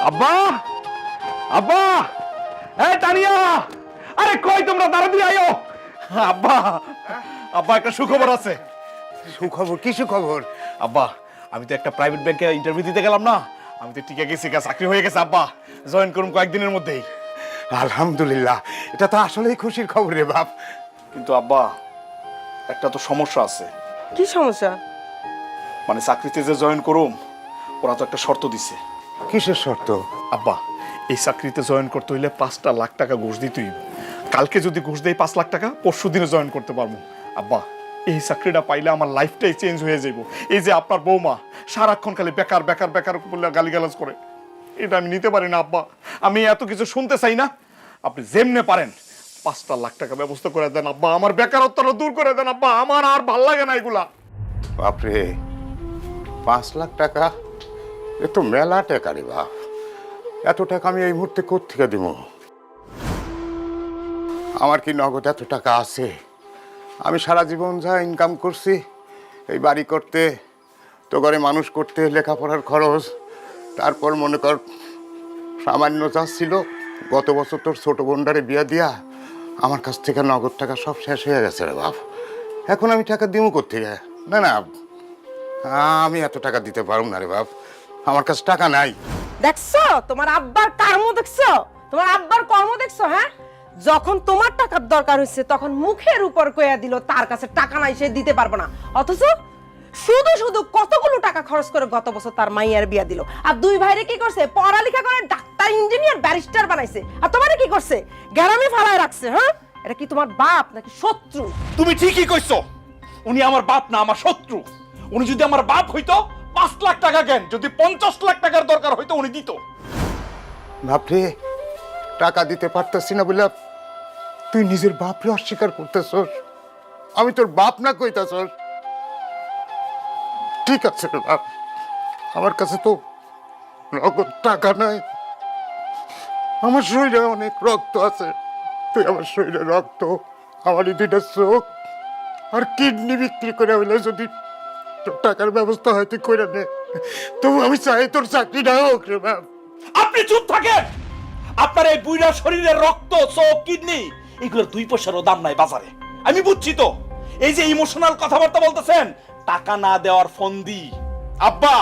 আব্বা, আব্বা, এই তানিয়া, আরে কই তোমরা তাড়াতাড়ি আইও। আব্বা, আব্বা একটা সুখবর আছে। সুখবর? কি সুখবর? আব্বা, আমি তো একটা প্রাইভেট ব্যাংকে ইন্টারভিউ দিতে গেলাম না, আমি তো টিকে গেছি, চাকরি হয়ে গেছে আব্বা, জয়েন করুন কয়েকদিনের মধ্যেই। আলহামদুলিল্লাহ, এটা তো আসলেই খুশির খবর রে বাপ। কিন্তু আব্বা, একটা তো সমস্যা আছে। কি সমস্যা? মানে চাকরিতে যে জয়েন করুম, ওরা তো একটা শর্ত দিছে। কিসের শর্ত? আব্বা, এই চাকরিতে জয়েন করতে হইলে 5টা লাখ টাকা ঘুষ দিতে হইব। কালকে যদি ঘুষ দেই 5 লাখ টাকা, পরশু দিনে জয়েন করতে পারবো। আব্বা, এই চাকরিটা পাইলে আমার লাইফটাই চেঞ্জ হয়ে যাইব। এই যে আপনার বৌমা সারাক্ষণ খালি বেকার বেকার বেকার বলে গালিগালাজ করে, এটা আমি নিতে পারি না আব্বা। আমি এত কিছু শুনতে চাই না। আপনি যেমনে পারেন 5টা লাখ টাকা ব্যবস্থা করে দেন আব্বা, আমার বেকারত্বটা দূর করে দেন আব্বা, আমার আর ভাল লাগে না এগুলা। বাপরে, 5 লাখ টাকা? এ তো মেলা টাকা রে বাপ। এত টাকা আমি এই মুহূর্তে কোত্থেকে দিব? আমার কি নগদ এত টাকা আছে? আমি সারা জীবন যা ইনকাম করছি, এই বাড়ি করতে, তো ঘরে মানুষ করতে, লেখাপড়ার খরচ, তারপর মনে কর সামান্য যা ছিল, গত বছর তোর ছোট বোনটারে বিয়া দিয়া আমার কাছ থেকে নগদ টাকা সব শেষ হয়ে গেছে রে বাপ। এখন আমি টাকা দিব কোত্থেকে? না না, আমি এত টাকা দিতে পারব না রে বাপ, আমার কাছে টাকা নাই। দেখছো তোমার আব্বার কর্ম, দেখছো তোমার আব্বার কর্ম, দেখছো? হ্যাঁ, যখন তোমার টাকার দরকার হয়েছে তখন মুখের উপর কইয়া দিল তার কাছে টাকা নাই, সে দিতে পারবে না। অথচ শুধু শুধু কতগুলো টাকা খরচ করে গত বছর তার মাইয়ার বিয়া দিল। আর দুই ভাইরে কি করছে? পড়ালেখা করে ডাক্তার, ইঞ্জিনিয়ার, ব্যারিস্টার বানাইছে। আর তোমারে কি করছে? গ্যারামে ফালায় রাখছে। হ্যাঁ, এটা কি তোমার বাপ নাকি শত্রু? তুমি ঠিকই কইছো, উনি আমার বাপ না, আমার শত্রু। উনি যদি আমার বাপ হইতো 5 লাখ টাকা কেন, যদি 50 লাখ টাকার দরকার হইতো উনি দিত। বাপরে, টাকা দিতে পারতেছি না বলে তুই নিজের বাপরে অস্বীকার করতেছস? আমি তোর বাপ না কইতাছস? ঠিক আছে রে বাপ, আমার কাছে তো নগদ টাকা নাই, আমার শরীরে অনেক রক্ত আছে। তুই আমার শরীরে রক্ত, আমার এই 2টা চোখ আর কিডনি বিক্রি করে হইলে যদি তোর টাকার ব্যবস্থা হয় তুই করে নে। তবু আমি চাই তোর চাকরিটা হোক রে বাপ। আপনি চুপ থাকেন। আপনার এই বুইড়া শরীরের রক্ত, চোখ, কিডনি, এগুলোর 2 পয়সারও দাম নাই বাজারে। আমি বুঝছি তো, এই যে ইমোশনাল কথাবার্তা বলতেছেন, টাকা না দেওয়ার ফন্দি। আব্বা,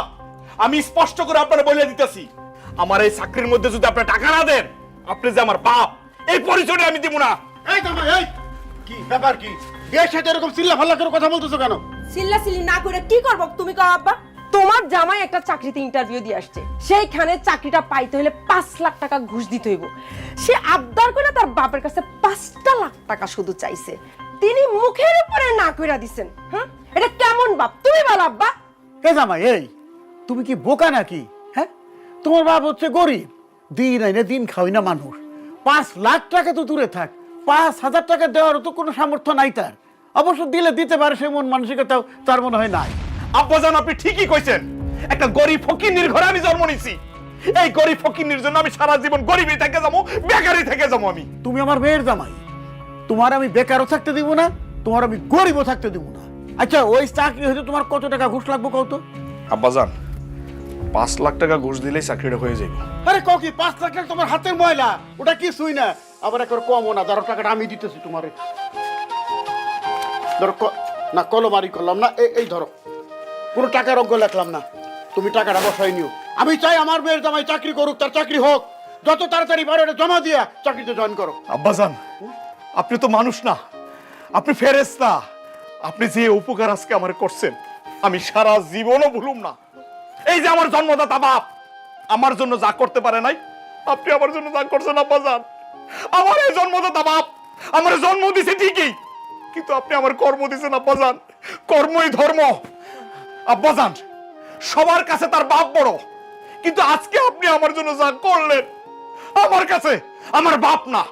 আমি স্পষ্ট করে আপনারা বলে দিতেছি, আমার এই চাকরির মধ্যে যদি আপনি টাকা না দেন, আপনি যে আমার বাপ, এই পরিচয়টা আমি দিব না। এই জামাই, এই কি ব্যাপার? কি এর সাথে এরকম চিল্লা ফাল্লা করে কথা বলতেছো কেন? চিল্লাচিল্লি না করে কি করব তুমি কও আব্বা? তোমার জামাই একটা চাকরিতে ইন্টারভিউ দিয়ে আসছে, সেইখানে চাকরিটা পাইতে হলে 5 লাখ টাকা ঘুষ দিতে হইব। সে আবদার করে তার বাপের কাছে 5টা লাখ টাকা শুধু চাইছে, তিনি মুখের উপরে না কইরা দিছেন। হ্যাঁ, এটা কেমন বাপ তুমি বলো আব্বা? এ জামাই, এই তুমি কি বোকা নাকি? হ্যাঁ, তোমার বাপ হচ্ছে গরিব, দিন আইনে দিন খাওয়াই না মানুষ। 5 লাখ টাকা তো দূরে থাক, 5,000 টাকা দেওয়ারও তো কোনো সামর্থ্য নাই তার। অবশ্য দিলে দিতে পারে, সে মন মানসিকতাও তার মনে হয় নাই। আব্বাজান, আপনি ঠিকই কইছেন, একটা গরিব ফকিন্নির ঘরে আমি জন্ম নিছি। এই গরিব ফকিন্নির জন্য আমি সারা জীবন গরিবই থেকে যাবো, বেকারই থেকে যাবো আমি। তুমি আমার মেয়ের জামাই, তোমার আমি বেকারও থাকতে দিব না, তোমার আমি গরিবও থাকতে দিব না। আচ্ছা, ওই চাকরি হইতে তোমার কত টাকা ঘুষ লাগবে কত? আব্বাজান, 5 লাখ টাকা ঘুষ দিলেই চাকরিটা হয়ে যাবে। আরে কও কি 5 লাখ টাকা তোমার হাতের ময়লা, ওটা কিছুই না। আবার একবার কমও না, ধরো টাকাটা আমি দিতেছি তোমারে। ধরো না, কলমারি করলাম না, এই ধরো, কোনো টাকার অঙ্ক লেখলাম না, তুমি টাকাটা বসাই নিও। আমি চাই আমার মেয়ের জামাই চাকরি করুক, তার চাকরি হোক, যত তাড়াতাড়ি পারো এটা জমা দিয়া চাকরিতে জয়েন করো। আব্বাজান, আপনি তো মানুষ না, আপনি ফেরেশতা। আপনি যে উপকার আজকে আমার করছেন, আমি সারা জীবনও ভুলুম না। এই যে আমার জন্মদাতা বাপ আমার জন্য যা করতে পারে নাই, আপনি আমার জন্য যা করছেন আব্বাজান। আমার এই জন্মদাতা বাপ আমার জন্ম দিছে ঠিকই, কিন্তু আপনি আমার কর্ম দিছেন আব্বাজান। কর্মই ধর্ম আব্বাজান। সবার কাছে তার বাপ বড়, কিন্তু আজকে আপনি আমার জন্য যা করলেন, আমার কাছে আমার বাপ না,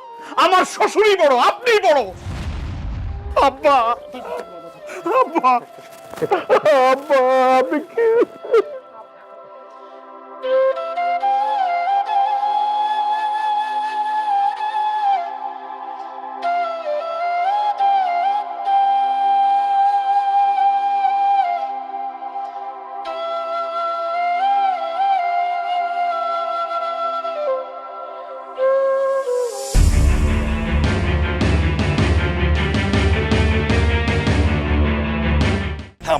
আমার শ্বশুরই বড়, আপনিই বড়। আব্বা, আব্বা, আব্বা, আপনি কি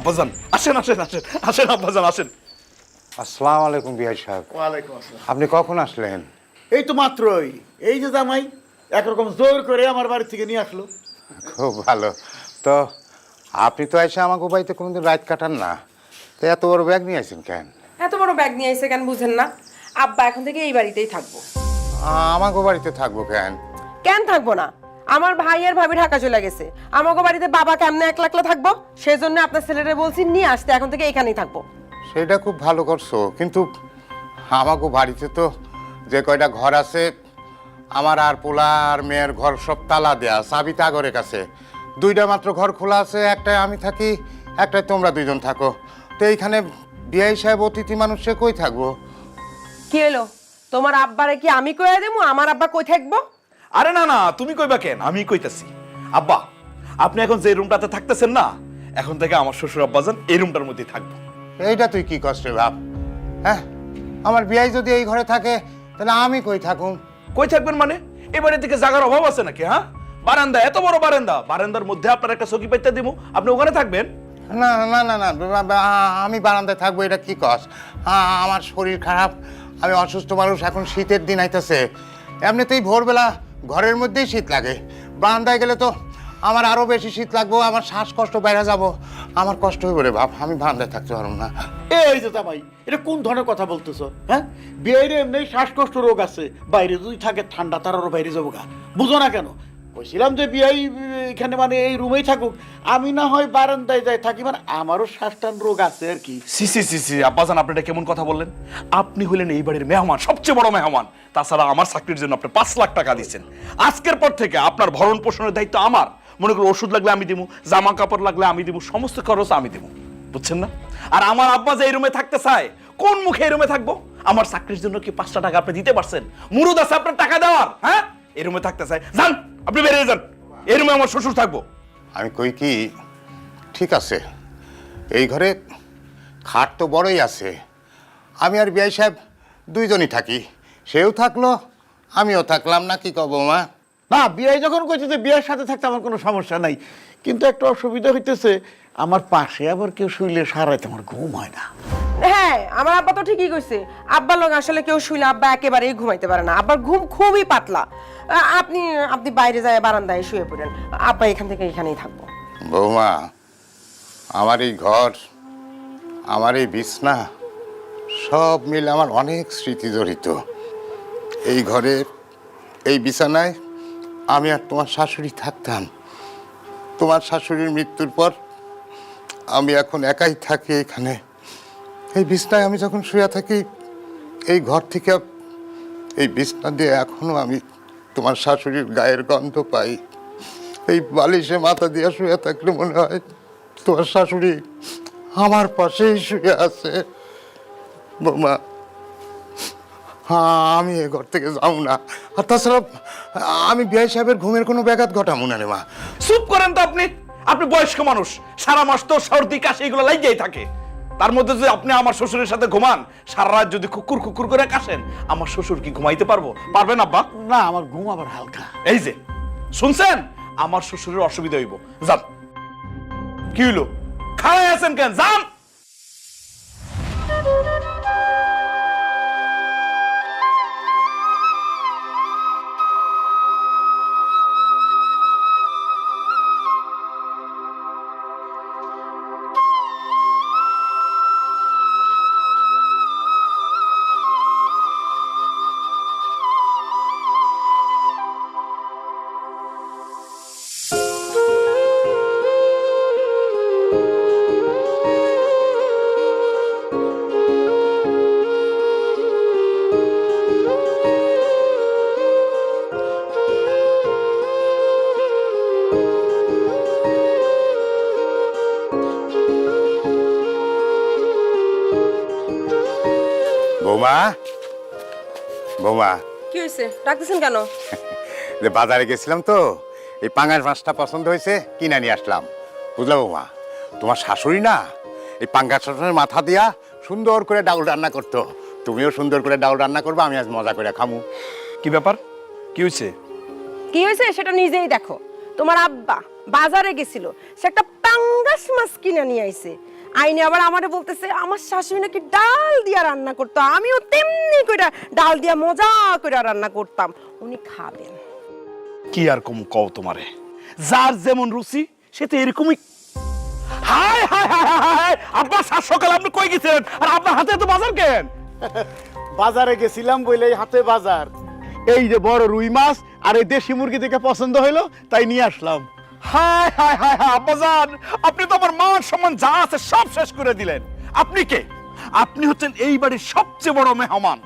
আব্বাজান আসেন আসেন আসেন আসেন আব্বাজান আসেন। আসসালামু আলাইকুম বিআই সাহেব। ওয়ালাইকুম আসসালাম। আপনি কখন আসলেন? এই তো মাত্রই, এই যে জামাই একরকম জোর করে আমার বাড়ি থেকে নিয়ে আসলো। খুব ভালো। তো আপনি তো এসে আমাকে বাড়িতে কোনোদিন রাত কাটান না, তো এত বড় ব্যাগ নিয়ে আসেন কেন? এত বড় ব্যাগ নিয়ে এসে কেন বুঝেন না? আব্বা এখন থেকে এই বাড়িতেই থাকবো। আমাকে বাড়িতে থাকবো কেন? কেন থাকবো না? আমার ভাই আর ভাবি ঢাকা চলে গেছে, আমাকে বাড়িতে বাবা কেমনে একলা একলা থাকবো, সেই জন্য আপনার ছেলেরে বলছি নিয়ে আসতে, এখন থেকে এখানেই থাকবো। সেটা খুব ভালো করছো, কিন্তু আমাকে বাড়িতে তো যে কয়টা ঘর আছে, আমার আর পোলা আর মেয়ের ঘর সব তালা দেয়া, চাবি তাগরের কাছে। দুইটা মাত্র ঘর খোলা আছে, একটাই আমি থাকি, একটাই তোমরা দুইজন থাকো। তো এইখানে বিআই সাহেব অতিথি মানুষ, সে কই থাকবো? কি হলো, তোমার আব্বারে কি আমি কইয়া দেবো? আমার আব্বা কই থাকবো? আরে না না, তুমি কইবা কেন, আমি কইতাছি। আব্বা, আপনি এখন যে রুমটাতে থাকতেছেন না, এখন থেকে আমার শ্বশুর আব্বাজান এই রুমটার মধ্যেই থাকবো। এইটা তুই কি কষ্ট ভাব? হ্যাঁ, আমার বিআই যদি এই ঘরে থাকে তাহলে আমি কই থাকুম? কই থাকবেন মানে? এবারে থেকে জায়গার অভাব আছে নাকি? হ্যাঁ, বারান্দা, এত বড় বারান্দা, বারান্দার মধ্যে আপনার একটা চকি পাইতে দিব, আপনি ওখানে থাকবেন। না না না না, আমি বারান্দায় থাকবো, এটা কি কস? আমার শরীর খারাপ, আমি অসুস্থ মানুষ, এখন শীতের দিন আইতেছে, এমনিতেই ভোরবেলা ঘরের মধ্যেই শীত লাগে, বারান্দায় গেলে তো আমার আরো বেশি শীত লাগবো, আমার শ্বাসকষ্ট বাইরে যাব, আমার কষ্ট হইব রে বাপ, আমি বারান্দায় থাকতে পারবো না। এই যে জামাই, এটা কোন ধরনের কথা বলতেছো? হ্যাঁ, বিয়ের এমনি শ্বাসকষ্ট রোগ আছে, বাইরে যদি থাকে ঠান্ডা, তার আরো বাইরে যাবো গা, বুঝো না কেন? বলছিলাম যে বিয়াই এখানে মানে এই রুমেই থাকুক, আমি না হয় বারান্দায় যাই থাকি, মানে আমারও শ্বাসটান রোগ আছে আর কি। সি সি সি সি, আব্বাজান আপনি এটা কেমন কথা বললেন? আপনি হলেন এই বাড়ির মেহমান, সবচেয়ে বড় মেহমান। তাছাড়া আমার চাকরির জন্য আপনি 5 লাখ টাকা দিচ্ছেন। আজকের পর থেকে আপনার ভরণ পোষণের দায়িত্ব আমার। মনে করুন ওষুধ লাগলে আমি দিব, জামা কাপড় লাগলে আমি দিব, সমস্ত খরচ আমি দিব, বুঝছেন না? আর আমার আব্বা যে এই রুমে থাকতে চায়, কোন মুখে এই রুমে থাকবো? আমার চাকরির জন্য কি 5টা টাকা আপনি দিতে পারছেন? মুরুদ আছে আপনার টাকা দেওয়ার? হ্যাঁ, এই রুমে থাকতে চায়, যান আপনি বেরিয়ে যান, এই রুমে আমার শ্বশুর থাকবো। আমি কই কি, ঠিক আছে, এই ঘরে খাট তো বড়ই আছে, আমি আর বিআই সাহেব দুইজনই থাকি, সেও থাকলো আমিও থাকলাম, না কি কব মা? না, বিয়ে যখন কইছে যে বিয়ের সাথে থাকতে আমার কোনো সমস্যা নাই, কিন্তু একটা অসুবিধা হইতেছে, আমার পাশে আবার কেউ শুইলে সারাইতে আমার ঘুম হয় না। হ্যাঁ, আমার আব্বা তো ঠিকই কইছে, আব্বার লোক আসলে কেউ শুইলে আব্বা একেবারেই ঘুমাইতে পারে না, আব্বার ঘুম খুবই পাতলা। আপনি আপনি বাইরে যায় বারান্দায় শুয়ে পড়েন, আব্বা এখান থেকে এখানেই থাকবো। বৌমা, আমার এই ঘর, আমার এই বিছনা, সব মিলে আমার অনেক স্মৃতি জড়িত। এই ঘরে, এই বিছানায় আমি আর তোমার শাশুড়ি থাকতাম। তোমার শাশুড়ির মৃত্যুর পর আমি এখন একাই থাকি এখানে। এই বিছনায় আমি যখন শুয়ে থাকি, এই ঘর থেকে, এই বিছনা দিয়ে এখনো আমি তোমার শাশুড়ির গায়ের গন্ধ পাই। এই বালিশে মাথা দিয়ে শুয়ে থাকলে মনে হয় তোমার শাশুড়ি আমার পাশেই শুয়ে আছে। বৌমা, আমি এ ঘর থেকে যাও না, আর তাছাড়া আমি বিআই সাহেবের ঘুমের কোনো ব্যাঘাত ঘটাবো না রে মা। চুপ করেন তো আপনি, আপনি বয়স্ক মানুষ, সারা মাস তো সর্দি কাশি এগুলো লাগিয়েই থাকে। তার মধ্যে যদি আপনি আমার শ্বশুরের সাথে ঘুমান, সারা রাত যদি কুকুর কুকুর করে কাশেন, আমার শ্বশুর কি ঘুমাইতে পারবো? পারবেন আব্বা? না, আমার ঘুম আবার হালকা। এই যে শুনছেন, আমার শ্বশুরের অসুবিধা হইব, যান। কি হইলো, খাড়াই আছেন কেন, যান। বৌমা, বৌমা, কি হয়েছে, ডাকতেছেন কেন? যে বাজারে গেছিলাম তো, এই পাঙ্গাস মাছটা পছন্দ হয়েছে, কিনে নিয়ে আসলাম। বুঝলা বৌমা, তোমার শাশুড়ি না এই পাঙ্গাস মাছের মাথা দিয়া সুন্দর করে ডাউল রান্না করতো, তুমিও সুন্দর করে ডাউল রান্না করবে, আমি আজ মজা করে খামু। কি ব্যাপার, কি হয়েছে? কি হয়েছে সেটা নিজেই দেখো। তোমার আব্বা বাজারে গেছিল, সে একটা পাঙ্গাস মাছ কিনে নিয়ে আইছে, আইনে আবার আমারে বলতেছে আমার শাশুড়ি নাকি ডাল দিয়া রান্না করতো, আমিও তেমনি কইরা ডাল দিয়া মজা কইরা রান্না করতাম, উনি খাবেন। কি আর কম কও তোমারে, যার যেমন রুচি সে তো এরকমই। High high high high high, আব্বা সাত সকালে আপনি কই গেছেন আর আপনার হাতে তো বাজার কেন? বাজারে গেছিলাম বলে হাতে বাজার, এই যে বড় রুই মাছ আর এই দেশি মুরগি দেখে পছন্দ হইলো তাই নিয়ে আসলাম। হাই হাই হাই হাই আব্বাজান, আপনি তো আমার মান সম্মান যা আছে সব শেষ করে দিলেন। আপনি কে? আপনি হচ্ছেন এই বাড়ির সবচেয়ে বড় মেহমান।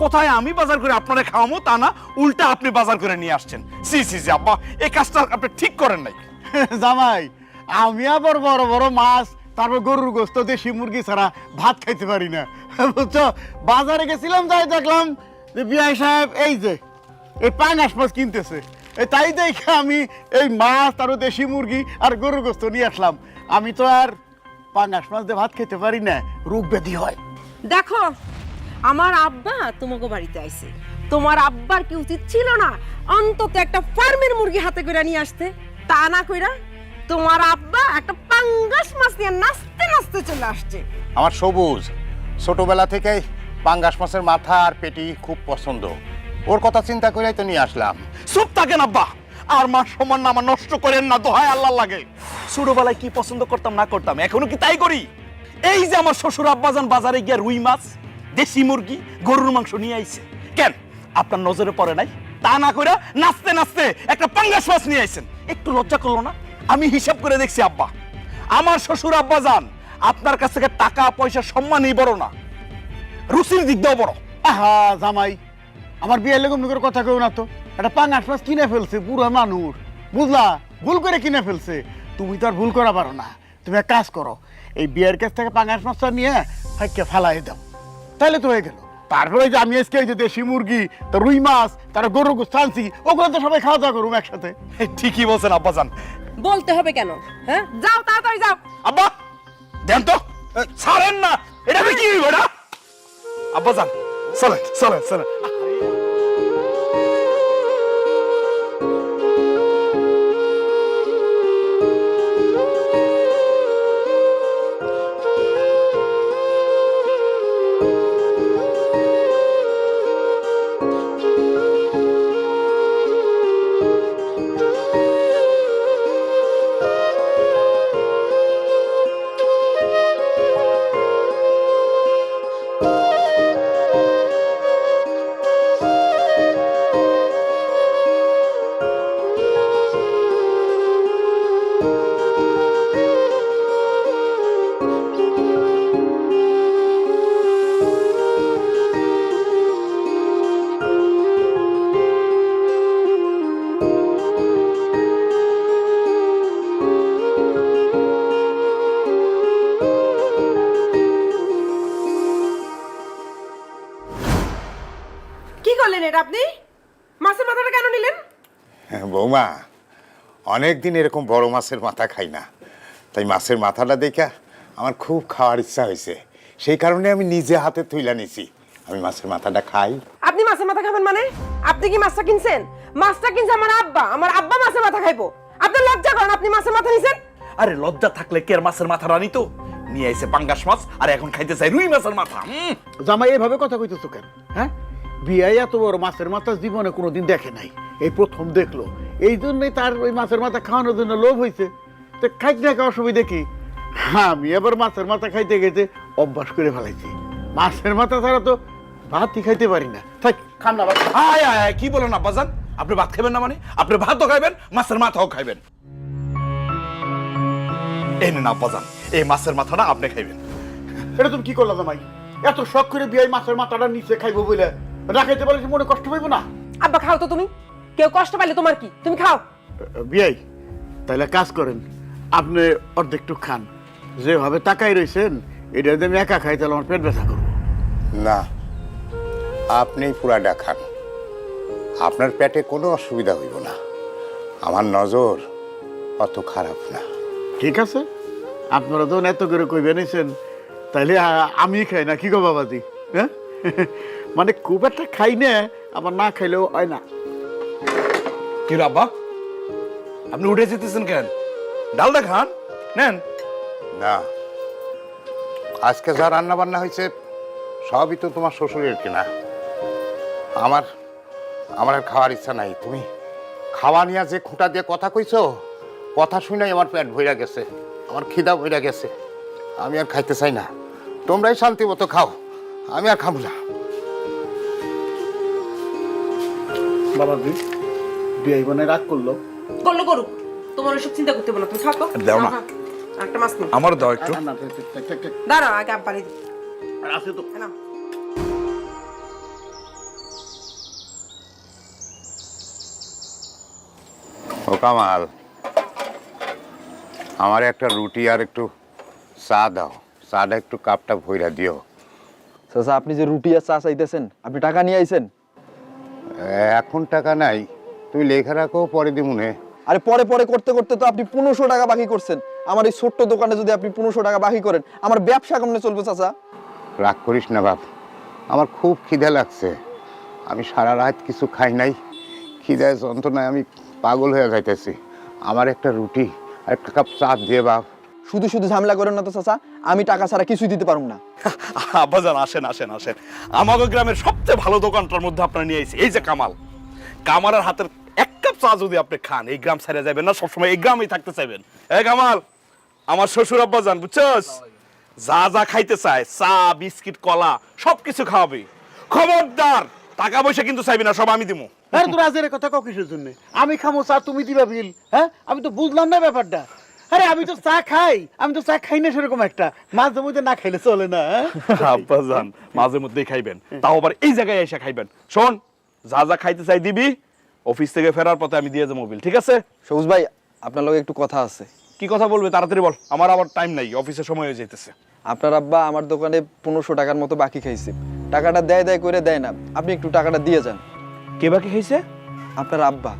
কোথায় আমি বাজার করে আপনারে খাওয়াবো তা না, উল্টা আপনি বাজার করে নিয়ে আসছেন। সি সি সি আব্বা, এই কাজটা আপনি ঠিক করেন নাই। জামাই, আমি আবার বড় বড় মাছ তারপর গরুর গোস্ত দেশি মুরগি ছাড়া ভাত খাইতে পারি না, বুঝছো? বাজারে গেছিলাম, যাই দেখলাম যে বিআই সাহেব এই যে এই পাঙাশ মাছ কিনতেছে, তাই দেখে আমি এই মাছ তারপর দেশি মুরগি আর গরুর গোস্ত নিয়ে আসলাম। আমি তো আর পাঙাশ মাছ দিয়ে ভাত খেতে পারি না, রোগ ব্যাধি হয়। দেখো, আমার আব্বা তোমাকে বাড়িতে আইছে, তোমার আব্বার কি উচিত ছিল না অন্তত একটা ফার্মের মুরগি হাতে করে নিয়ে আসতে? তা না কইরা তোমার আব্বা একটা পাঙ্গাস মাছ নিয়ে নাচতে নাচতে চলে আসছে। আমার সবুজ ছোটবেলা থেকেই পাঙ্গাস মাছের মাথা আর পেটি খুব পছন্দ, ওর কথা চিন্তা করেই তো নিয়ে আসলাম। চুপ থাকেন আব্বা, আর মান সম্মান না আমার নষ্ট করেন না, দোহাই আল্লাহ লাগে। ছোটবেলায় কি পছন্দ করতাম না করতাম এখনো কি তাই করি। এই যে আমার শ্বশুর আব্বাজান বাজারে গিয়ে রুই মাছ দেশি মুরগি গরুর মাংস নিয়ে আইছে, কেন আপনার নজরে পড়ে নাই? তা না করে নাচতে নাচতে একটা পাঙ্গাস মাছ নিয়ে আইছেন, একটু লজ্জা করলো না? আমি হিসাব করে দেখছি আব্বা, আমার শ্বশুর আব্বাজান আপনার কাছ থেকে টাকা পয়সা সম্মানই বড় না, রুচির দিক দিয়েও বড়। আহা জামাই, আমার বিয়ের লেগে মুখের কথা কেউ না তো, একটা পাঙাশ মাছ কিনে ফেলছে বুড়ো মানুষ, বুঝলা? ভুল করে কিনে ফেলছে, তুমি তো আর ভুল করা পারো না। তুমি এক কাজ করো, এই বিয়ের কাছ থেকে পাঙাশ মাছটা নিয়ে ফাইকে ফালাই দাও, তাহলে তো হয়ে গেল। তারপরে যে আমি আজকে এই যে দেশি মুরগি, তো রুই মাছ, তার গরু গোস্ত আনছি, ওগুলো তো সবাই খাওয়া দাওয়া করুম একসাথে। ঠিকই বলছেন আব্বাজান। বলতে হবে কেন? হ্যাঁ, যাও তাড়াতাড়ি যাও। আব্বা দেন তো, ছাড়েন না, এটা কি হইব এটা? আব্বাজান চলেন চলেন চলেন। কি করলেন এটা আপনি? মাছের মাথাটা কেন নিলেন? বৌমা, অনেক দিন এরকম বড় মাছের মাথা খাই না, তাই মাছের মাথাটা দেখা আমার খুব খাওয়ার ইচ্ছা হয়েছে, সেই কারণে আমি নিজে হাতে তুইলা নিছি। আমি মাছের মাথাটা খাই। আপনি মাছের মাথা খাবেন মানে? আপনি কি মাছটা কিনছেন? মাছটা কিনছে আমার আব্বা, আমার আব্বা মাছের মাথা খাইবো। আপনি লজ্জা করেন, আপনি মাছের মাথা নিছেন? আরে লজ্জা থাকলে কে আর মাছের মাথা রানি তো নিয়ে আইছে পাঙ্গাস মাছ, আর এখন খাইতে চাই রুই মাছের মাথা। জামাই এভাবে কথা কইতেছো কেন? হ্যাঁ, বিয়ে এত বড় মাছের মাথা জীবনে কোনোদিন দেখে নাই, এই প্রথম দেখলো, এই জন্যই তার ওই মাছের মাথা খাওয়ানোর জন্য লোভ হয়েছে। তো খাইতে দেখা অসুবিধা কি? হ্যাঁ, আমি এবার মাছের মাথা খাইতে গেতে অভ্যাস করে ফেলাইছি, মাছের মাথা ছাড়া তো ভাতই খাইতে পারি না। থাক, খান না ভাত। আয় আয় আয়, কি বলেন আব্বাজান? আপনি ভাত খাবেন না মানে? আপনি ভাতও খাইবেন, মাছের মাথাও খাইবেন। এই নেন আব্বাজান, এই মাছের মাথাটা আপনি খাইবেন। এটা তুমি কি করলা জামাই? এত শখ করে বিয়ে মাছের মাথাটা নিচে খাইবো বলে রাখাইতে বলে মনে কষ্ট পাইবো না? আব্বা খাও তো তুমি, কেউ কষ্ট পাইলে তোমার কি, তুমি খাও। বিয়াই, তাহলে কাজ করেন, আপনি অর্ধেকটু খান, যেভাবে তাকাই রয়েছেন এটা যদি আমি একা খাই তাহলে আমার পেট ব্যথা করবো। না, আপনি পুরাটা খান, আপনার পেটে কোনো অসুবিধা হইব না, আমার নজর অত খারাপ না। ঠিক আছে, আপনারা যখন এত করে কইবে নিছেন তাইলে আমি খাই না, কি গো বাবাজি? হ্যাঁ, মানে খুব একটা খাই না, আবার না খাইলেও হয় না। কি রে আব্বা, আপনি উঠে যেতেছেন কেন? ডালটা খান, নেন। না, আজকে যা রান্না বান্না হয়েছে সবই তো তোমার শ্বশুরের কিনা। আমার আমার আর খাওয়ার ইচ্ছা নাই। তুমি খাওয়া নিয়ে যে খুঁটা দিয়ে কথা কইছো, কথা শুনেই আমার পেট ভইরা গেছে, আমার খিদা ভইরা গেছে। আমি আর খাইতে চাই না। তোমরাই শান্তি মতো খাও, আমি আর খাবো না। বাবা বিয়ে মানে রাগ করলো। করলো করুক, তোমার ওইসব চিন্তা করতে হবে না, তুমি থাকো। দাও না। একটা মাছ নিই। আমার দাও একটু। দাঁড়াও, আগে আব্বারে দিই। আছে তো। নাও। ও কামাল, আমার একটা রুটি আর একটু চা দাও। চাটা একটু কাপটা ভইরা দিও। চাচা আপনি যে রুটি আর চা চাইতেছেন, আপনি টাকা নিয়ে আইছেন? এখন টাকা নাই, তুমি লেখা রাখো, পরে দিমুনে। আরে পরে পরে করতে করতে তো আপনি 1500 টাকা বাকি করছেন। আমার এই ছোট্ট দোকানে যদি আপনি 1500 টাকা বাকি করেন, আমার ব্যবসা কেমনে চলবে চাচা? রাগ করিস না বাপ, আমার খুব খিদে লাগছে। আমি সারা রাত কিছু খাই নাই, খিদায় যন্ত্রণায় আমি পাগল হয়ে যাইতেছি। আমার একটা রুটি আর একটা কাপ চা দিয়ে বাপ। শুধু শুধু ঝামেলা করেন না তো চাচা, আমি টাকা ছাড়া কিছুই দিতে পারবো না। আব্বাজান আসেন আসেন আসেন, আমাদের গ্রামের সবচেয়ে ভালো দোকানটার মধ্যে আপনারা নিয়ে আইছি। এই যে কামাল, কামালের হাতের এক কাপ চা যদি আপনি খান, এই গ্রাম ছেড়ে যাবেন না, সবসময় এই গ্রামেই থাকতে চাইবেন। এই কামাল, আমার শ্বশুর আব্বাজান বুঝছস, যা যা খাইতে চায়, চা বিস্কিট কলা সবকিছু খাওয়াবি। খবরদার টাকা পয়সা কিন্তু চাইবি না, সব আমি দিমু। আরে তোর আজের কথা কাউ কিসের জন্য? আমি খামো চা, তুমি দিবা বিল? হ্যাঁ, আমি তো বুঝলাম না ব্যাপারটা। আরে আমি তো চা খাই, আমি তো চা খাই না সেরকম একটা, মাঝে মধ্যে না খাইলে চলে না। আব্বাজান মাঝে মধ্যেই খাইবেন, তাও আবার এই জায়গায় এসে খাইবেন। শোন, যা যা খাইতে চাই দিবি, অফিস থেকে ফেরার পথে আমি দিয়ে যাবো বিল, ঠিক আছে? সবুজ ভাই, আপনার লগে একটু কথা আছে। কি কথা বলবে তাড়াতাড়ি বল, আমার আবার টাইম নাই, অফিসের সময় হয়ে যাইতেছে। আপনার আব্বা আমার দোকানে 1500 টাকার মতো বাকি খাইছে। টাকাটা দেয় দেয় করে দেয় না, আপনি একটু টাকাটা দিয়ে যান। কে বাকি খাইছে? আপনার আব্বা।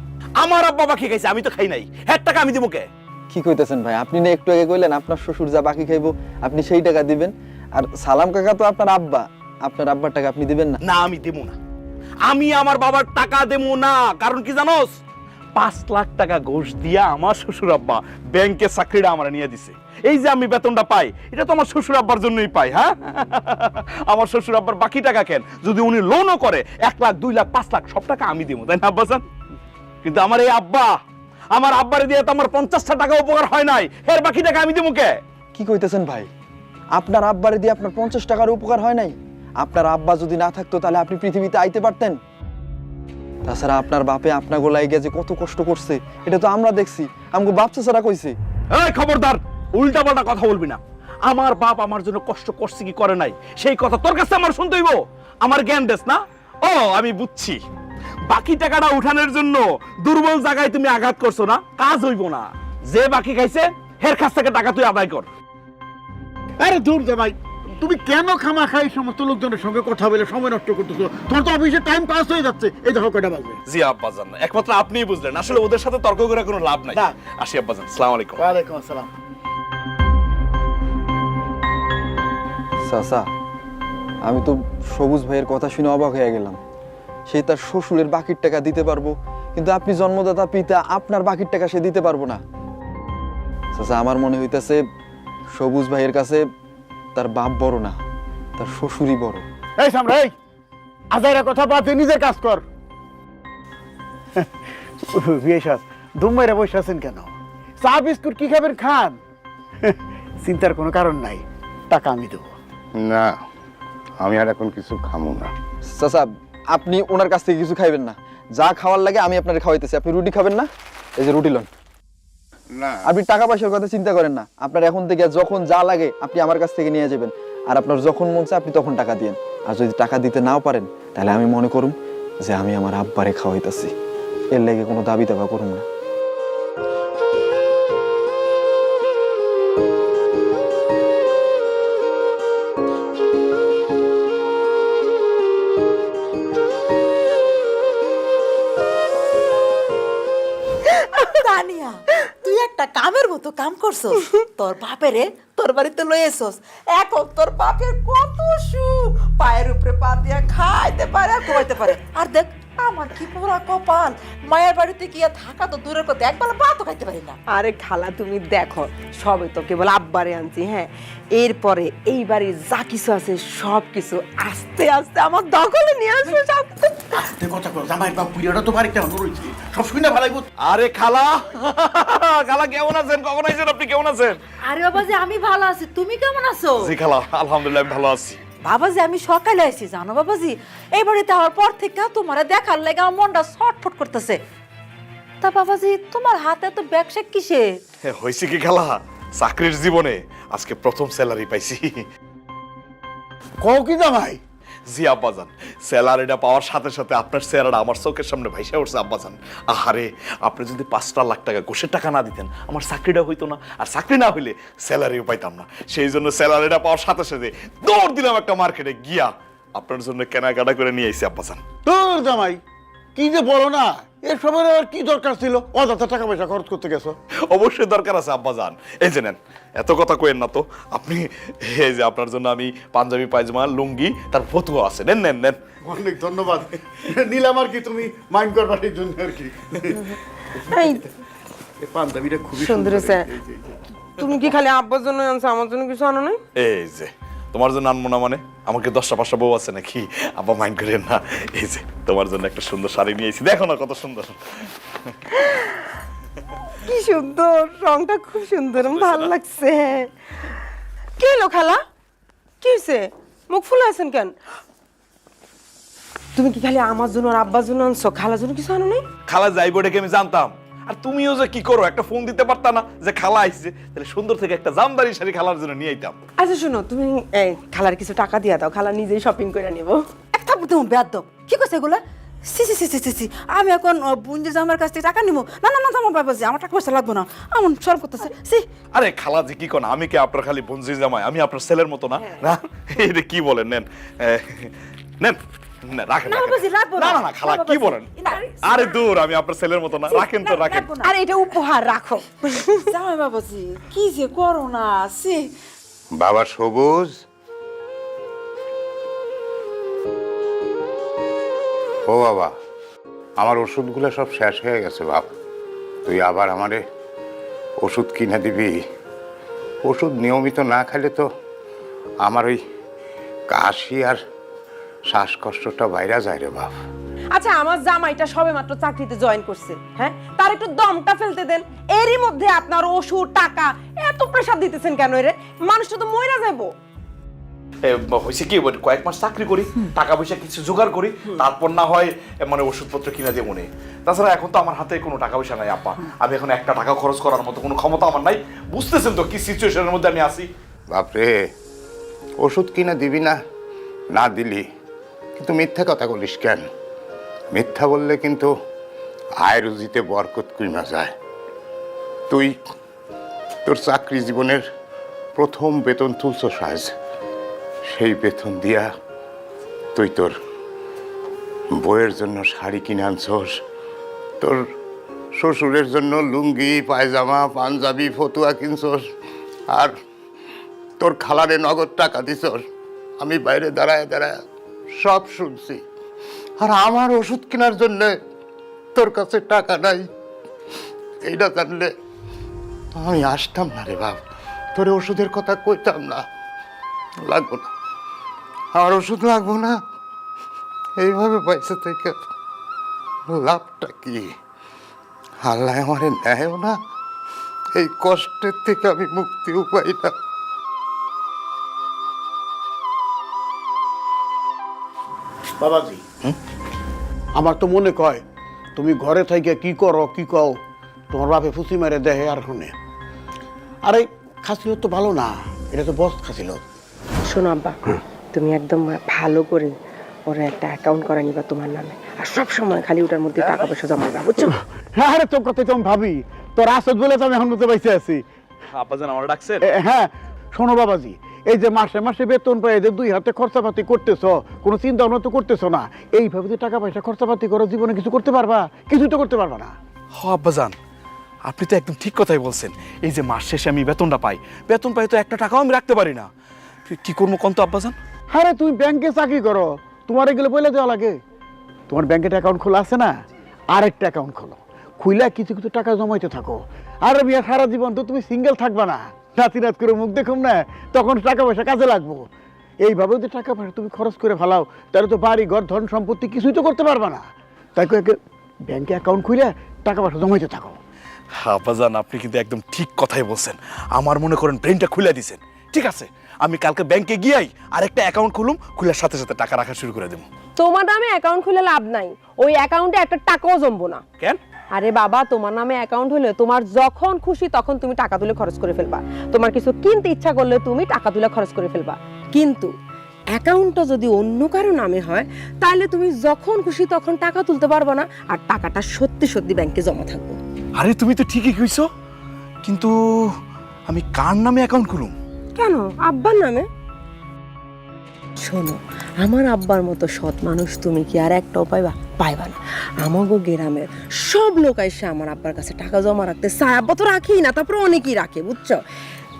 আমার আব্বা বাকি খাইছে, আমি তো খাই নাই। হ্যাঁ, টাকা আমি দিব কে? কি কইতেছেন ভাই? আপনি না একটু আগে কইলেন আপনার শ্বশুর যা বাকি খাইবো আপনি সেই টাকা দিবেন, আর সালাম কাকা তো আপনার আব্বা, আপনার আব্বার টাকা আপনি দিবেন না? না, আমি দেবো না, আমি আমার বাবার টাকা দেবো না। কারণ কি জানোস, 5 লাখ টাকা ঘুষ দিয়া আমার শ্বশুর আব্বা ব্যাংকে চাকরিটা আমার নিয়ে দিছে। এই যে আমি বেতনটা পাই, এটা তো আমার শ্বশুর আব্বার জন্যই পাই। হ্যাঁ, আমার শ্বশুর আব্বার বাকি টাকা কেন, যদি উনি লোনও করে 1 লাখ 2 লাখ 5 লাখ সব টাকা আমি দেবো, তাই না আব্বাজান? কিন্তু আমার এই আব্বা, আমার আব্বারে দিয়ে তো আমার 50টা টাকা উপকার হয় নাই, এর বাকি টাকা আমি দেবো কে? কি কইতেছেন ভাই? আপনার আব্বারে দিয়ে আপনার 50 টাকার উপকার হয় নাই? আপনার আব্বা যদি না থাকতো তাহলে আপনি পৃথিবীতে আইতে পারতেন? তাছাড়া আপনার বাপে আপনার গোলাই গিয়ে যে কত কষ্ট করছে এটা তো আমরা দেখছি, আমাকে বাপ চাচারা কইছে। এই খবরদার, উল্টা পাল্টা কথা বলবি না। আমার বাপ আমার জন্য কষ্ট করছে কি করে নাই, সেই কথা তোর কাছে আমার শুনতে হইব? আমার জ্ঞান দেস না? ও, আমি বুঝছি, বাকি টাকাটা উঠানোর জন্য দুর্বল জায়গায় তুমি আঘাত করছো না, কাজ হইব না। যে বাকি খাইছে হের কাছ থেকে টাকা তুই আদায় কর। আরে দূর দে ভাই, তুমি কেন খামা খাই সমস্ত লোকজনের সঙ্গে কথা বলে সময় নষ্ট করতেছো? তোমার তো অফিসে টাইম পাস হয়ে যাচ্ছে। এই দেখো কয়টা বাজবে। জি আব্বাজান, একমাত্র আপনিই বুঝলেন, আসলে ওদের সাথে তর্ক করে কোনো লাভ নাই। না। আসি আব্বাজান, আসসালামু আলাইকুম। ওয়ালাইকুম আসসালাম। চাচা, আমি তো সবুজ ভাইয়ের কথা শুনে অবাক হয়ে গেলাম। সে তার শ্বশুরের বাকির টাকা দিতে পারবো, কিন্তু আপনি জন্মদাতা পিতা, আপনার বাকির টাকা সে দিতে পারবো না। চাচা, আমার মনে হইতেছে সবুজ ভাইয়ের কাছে তার বাপ বড় না, তার শ্বশুরই বড়। এই সামরা, এই আজাইরা কথা বাদ দিয়ে নিজের কাজ কর। বিয়ে সাজ দুম্বাইরা বসে আছেন কেন? চা বিস্কুট কি খাবেন খান, চিন্তার কোনো কারণ নাই, টাকা আমি দেবো। না, আমি আর এখন কিছু খামু না। চাচা, আপনি ওনার কাছ থেকে কিছু খাইবেন না, যা খাওয়ার লাগে আমি আপনার খাওয়াইতেছি। আপনি রুটি খাবেন না? এই যে রুটি লন। না, আপনি টাকা পয়সার কথা চিন্তা করেন না, আপনার এখন থেকে যখন যা লাগে আপনি আমার কাছ থেকে নিয়ে যাবেন, আর আপনার যখন মন চায় আপনি তখন টাকা দিয়েন। আর যদি টাকা দিতে নাও পারেন তাহলে আমি মনে করুম যে আমি আমার আব্বারে খাওয়াইতেছি, এর লেগে কোনো দাবি দাবা করুম না। তানিয়া, তুই একটা কামের মতো কাম করছস। তোর বাপেরে তোর বাড়িতে লই এসছস, এখন তোর বাপের কত সুখ, পায়ের উপরে পা দিয়া খাইতে পারে আর ঘুমাইতে পারে। আর দেখ আমার কি পুরা কপাল, মায়ের বাড়িতে গিয়ে থাকা তো দূরের কথা, একবেলা ভাতও খাইতে পারি না। আরে খালা তুমি দেখো, সবে তো কেবল আব্বারে আনছি, হ্যাঁ এরপরে এই বাড়ির যা কিছু আছে সব কিছু আস্তে আস্তে আমার দখলে নিয়ে আসবে সব। কথা কর, জামাই বাপ পুরিয়াটা তো বাড়িতে আমার রয়েছে, সব শুনে ভালাইবো। আরে খালা, খালা কেমন আছেন? কখন আইছেন আপনি? কেমন আছেন? আরে বাবাজি আমি ভালো আছি, তুমি কেমন আছো? জি খালা, আলহামদুলিল্লাহ আমি ভালো আছি। বাবাজি আমি সকালে আইছি জানো বাবাজি, এই বাড়িতে আওয়ার পর থেকে তোমার দেখার লাগে আমার মনটা ছটফট করতেছে। তা বাবাজি তোমার হাতে তো ব্যাগ শেক কিসে? হয়েছে কি খালা, চাকরির জীবনে আজকে প্রথম স্যালারি পাইছি। কও কি জামাই? জি আব্বাজান, স্যালারিটা পাওয়ার সাথে সাথে আপনার চেহারাটা আমার চোখের সামনে ভাইসা উঠছে আব্বাজান। আহারে, আপনি যদি 5 লাখ টাকা ঘুষের টাকা না দিতেন আমার চাকরিটা হইতো না, আর চাকরি না হইলে স্যালারিও পাইতাম না। সেই জন্য স্যালারিটা পাওয়ার সাথে সাথে দৌড় দিলাম একটা মার্কেটে গিয়া আপনার জন্য কেনাকাটা করে নিয়ে আইছি আব্বাজান। তোর জামাই কি যে বলো না, এসবের আর কি দরকার ছিল? অযথা টাকা পয়সা খরচ করতে গেছো। অবশ্যই দরকার আছে আব্বাজান। এই যে নেন, এত কথা কইেন না তো আপনি। এই যে আপনার জন্য আমি পাঞ্জাবি পায়জামা লুঙ্গি তার ফতুয়া আছে, নেন নেন নেন। অনেক ধন্যবাদ, নিলাম আর কি, তুমি মাইন্ড করবার জন্য আর কি। এই এই পাঞ্জাবিটা খুবই সুন্দর হয়েছে। তুমি কি খালি আব্বার জন্য আনছো, আমার জন্য কিছু আনো নাই? এই যে তোমার জন্য আনবো না মানে? আমাকে 10টা-5টা বউ আছে নাকি? আব্বা মাইন্ড করেন না। এই যে তোমার জন্য একটা সুন্দর শাড়ি নিয়েছি, দেখো না কত সুন্দর। কি সুন্দর, রংটা খুব সুন্দর, ভালো লাগছে। কি হলো খালা, কি হয়েছে? মুখ ফুলে আছেন কেন? তুমি কি খালি আমার জন্য আর আব্বার জন্য আনছো, খালার জন্য কিছু আনো নাই? খালা যাইবো ডেকে আমি জানতাম। আর তুমিও যে কি করো, একটা ফোন দিতে পারতা না যে খালা আইছে? তাহলে সুন্দর থেকে একটা জামদানি শাড়ি খালার জন্য নিয়ে আইতাম। আচ্ছা শোনো, তুমি এই খালার কিছু টাকা দিয়ে দাও, খালা নিজেই শপিং করে নিব। একটা তুমি বেদ দাও, কি করছে এগুলা? C C C C C C, আমি এখন বুঞ্জে জামার কাছ থেকে টাকা নিবো? না না না জামা বাবাজি, আমার টাকা পয়সা লাগবে না, আমার সব করতেছে। সি আরে খালা যে কি কোন, আমি কি আপনার খালি বঞ্জি জামাই? আমি আপনার ছেলের মতো না? না এটা কি বলেন? নেন নেন, না, রাখেন না রাখেন। বাবাজি, লাগবো না। না না না খালা, না কি বাবাজি, বলেন? না। আরে দূর, আমি আপনার ছেলের মতো না, রাখেন তো রাখেন। লাগবো না। আর এটা উপহার রাখো। জামাই বাবাজি কি যে করো না, সি। বাবা সবুজ, ও বাবা, আমার ওষুধগুলো সব শেষ হয়ে গেছে বাপ। তুই আবার আমারে ওষুধ কিনে দিবি? ওষুধ নিয়মিত না খেলে তো আমার ওই কাশি আর শ্বাসকষ্টটা বাইরে যায় রে বাপ। আচ্ছা আমার জামাইটা সবে মাত্র চাকরিতে জয়েন করছে, হ্যাঁ তার একটু দমটা ফেলতে দেন। এরই মধ্যে আপনার ওষুধ টাকা এত প্রেসার দিতেছেন কেন? এরে মানুষটা তো মইরা যাবো। হয়েছে কি, কয়েক মাস চাকরি করি, টাকা পয়সা কিছু জোগাড় করি, তারপর না হয় মানে ওষুধপত্র কিনে দিয়ে মনে। তাছাড়া এখন তো আমার হাতে কোনো টাকা পয়সা নাই আপা, আমি এখন একটা টাকা খরচ করার মতো কোনো ক্ষমতা আমার নাই। বুঝতেছেন তো কি সিচুয়েশনের মধ্যে আমি আছি। বাপরে, ওষুধ কিনে দিবি না? না দিলি কিন্তু মিথ্যা কথা বলিস কেন? মিথ্যা বললে কিন্তু আয় রুজিতে বরকত কমে যায়। তুই তোর চাকরি জীবনের প্রথম বেতন তুলছস আজ, সেই বেতন দিয়া তুই তোর বইয়ের জন্য শাড়ি কিনে আনছস, তোর শ্বশুরের জন্য লুঙ্গি পায়জামা পাঞ্জাবি ফতুয়া কিনছস, আর তোর খালারে নগদ টাকা দিছস। আমি বাইরে দাঁড়ায় দাঁড়ায় সব শুনছি। আর আমার ওষুধ কেনার জন্য তোর কাছে টাকা নাই, এইটা জানলে আমি আসতাম না রে বাপ, তোর ওষুধের কথা কইতাম না। লাগবো না, আমার ওষুধ লাগবো না। এইভাবে পয়সা থেকে লাভটা কি? আল্লাহ আমারে নেয়ও না, এই কষ্টের থেকে আমি মুক্তিও পাই না। বাবাজি, আমার তো মনে কয় তুমি ঘরে থেকে কি করো কি কও, তোমার বাপে ফুসি মেরে দেহে আর শুনে। আরে খাসিল তো ভালো না, এটা তো বস খাসিল। শোনো আব্বা, তুমি একদম ভালো করে ওরা একটা অ্যাকাউন্ট করে নিবা তোমার নামে, আর সব সময় খালি ওটার মধ্যে টাকা পয়সা জমা দিবা, বুঝছো? আরে তোর কথা তো আমি ভাবি, তোর আসদ বলে তো আমি এখন মতো পাইছে আছি। আব্বাজান আমার ডাকছেন? হ্যাঁ শোনো বাবাজি, এই যে মাসে মাসে বেতন পাই, যে 2 হাতে খরচাপাতি করতেছ, কোনো চিন্তা ভাবনা তো করতেছো না। এইভাবে যে টাকা পয়সা খরচাপাতি করো, জীবনে কিছু করতে পারবা? কিছুই তো করতে পারবা না। হ আব্বাজান, আপনি তো একদম ঠিক কথাই বলছেন। এই যে মাস শেষে আমি বেতনটা পাই, বেতন পাই তো একটা টাকাও আমি রাখতে পারি না। কি করবো কোন তো আব্বাজান? আরে তুমি ব্যাংকে চাকরি করো, তোমার এগুলো বলে দেওয়া লাগে? তোমার ব্যাংকের অ্যাকাউন্ট খোলা আছে না, আরেকটা অ্যাকাউন্ট খোলো, খুইলা কিছু কিছু টাকা জমাইতে থাকো। আর বিয়া সারা জীবন তো তুমি সিঙ্গেল থাকবা না, রাতি রাত করে মুখ দেখুম না, তখন টাকা পয়সা কাজে লাগবো। এইভাবে যদি টাকা পয়সা তুমি খরচ করে ফেলাও, তাহলে তো বাড়ি ঘর ধন সম্পত্তি কিছুই তো করতে পারবা না। তাই ব্যাংকে অ্যাকাউন্ট খুলে টাকা পয়সা জমাইতে থাকো। আব্বাজান, আপনি কিন্তু একদম ঠিক কথাই বলছেন। আমার মনে করেন ব্রেনটা খুলে দিছেন। ঠিক আছে, আমি কালকে ব্যাংকে গিয়েই আরেকটা অ্যাকাউন্ট খুলুম, খুলার সাথে সাথে টাকা রাখা শুরু করে দেবো। তোমার নামে অ্যাকাউন্ট খুলে লাভ নাই, ওই অ্যাকাউন্টে একটা টাকাও জমবো না। কেন? আরে বাবা, তোমার নামে অ্যাকাউন্ট হলে তোমার যখন খুশি তখন তুমি টাকা তুলে খরচ করে ফেলবা। তোমার কিছু কিনতে ইচ্ছা করলে তুমি টাকা তুলে খরচ করে ফেলবা। কিন্তু অ্যাকাউন্টটা যদি অন্য কারো নামে হয়, তাহলে তুমি যখন খুশি তখন টাকা তুলতে পারবে না, আর টাকাটা সত্যি সত্যি ব্যাংকে জমা থাকবে। আরে তুমি তো ঠিকই কইছো, কিন্তু আমি কার নামে অ্যাকাউন্ট খুলুম? কেন আব্বার নামে? শোনো, আমার আব্বার মতো সৎ মানুষ তুমি কি আর একটাও পাইবা না। আমাগো গ্রামের সব লোক এসে আমার আব্বার কাছে টাকা জমা রাখতে চায়। আব্বা তো রাখেই না, তারপরে অনেকেই রাখে, বুঝছো?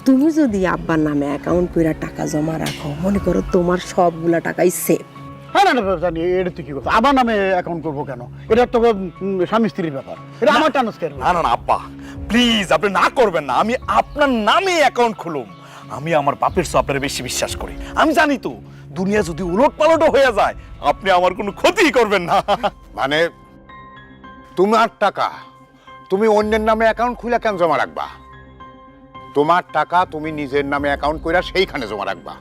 তুমি যদি আব্বার নামে অ্যাকাউন্ট করে টাকা জমা রাখো, মনে করো তোমার সবগুলা টাকাই সেফ। হ্যাঁ, না জানি, এটা তুই কি করছো? আমার নামে অ্যাকাউন্ট করবো কেন? এটা তো স্বামী স্ত্রীর ব্যাপার, এটা আমার টানস কেন? না না না আব্বা, প্লিজ আপনি না করবেন না। আমি আপনার নামে অ্যাকাউন্ট খুলুম। আমি আমার বাপের চেয়ে আপনার বেশি বিশ্বাস করি। আমি জানি তো, দুনিয়া যদি উলট পালটও হয়ে যায়, আপনি আমার কোনো ক্ষতি করবেন না। মানে তোমার টাকা তুমি অন্যের নামে অ্যাকাউন্ট খুলে কেন জমা রাখবা? তোমার টাকা তুমি নিজের নামে অ্যাকাউন্ট কইরা সেইখানে জমা রাখবা।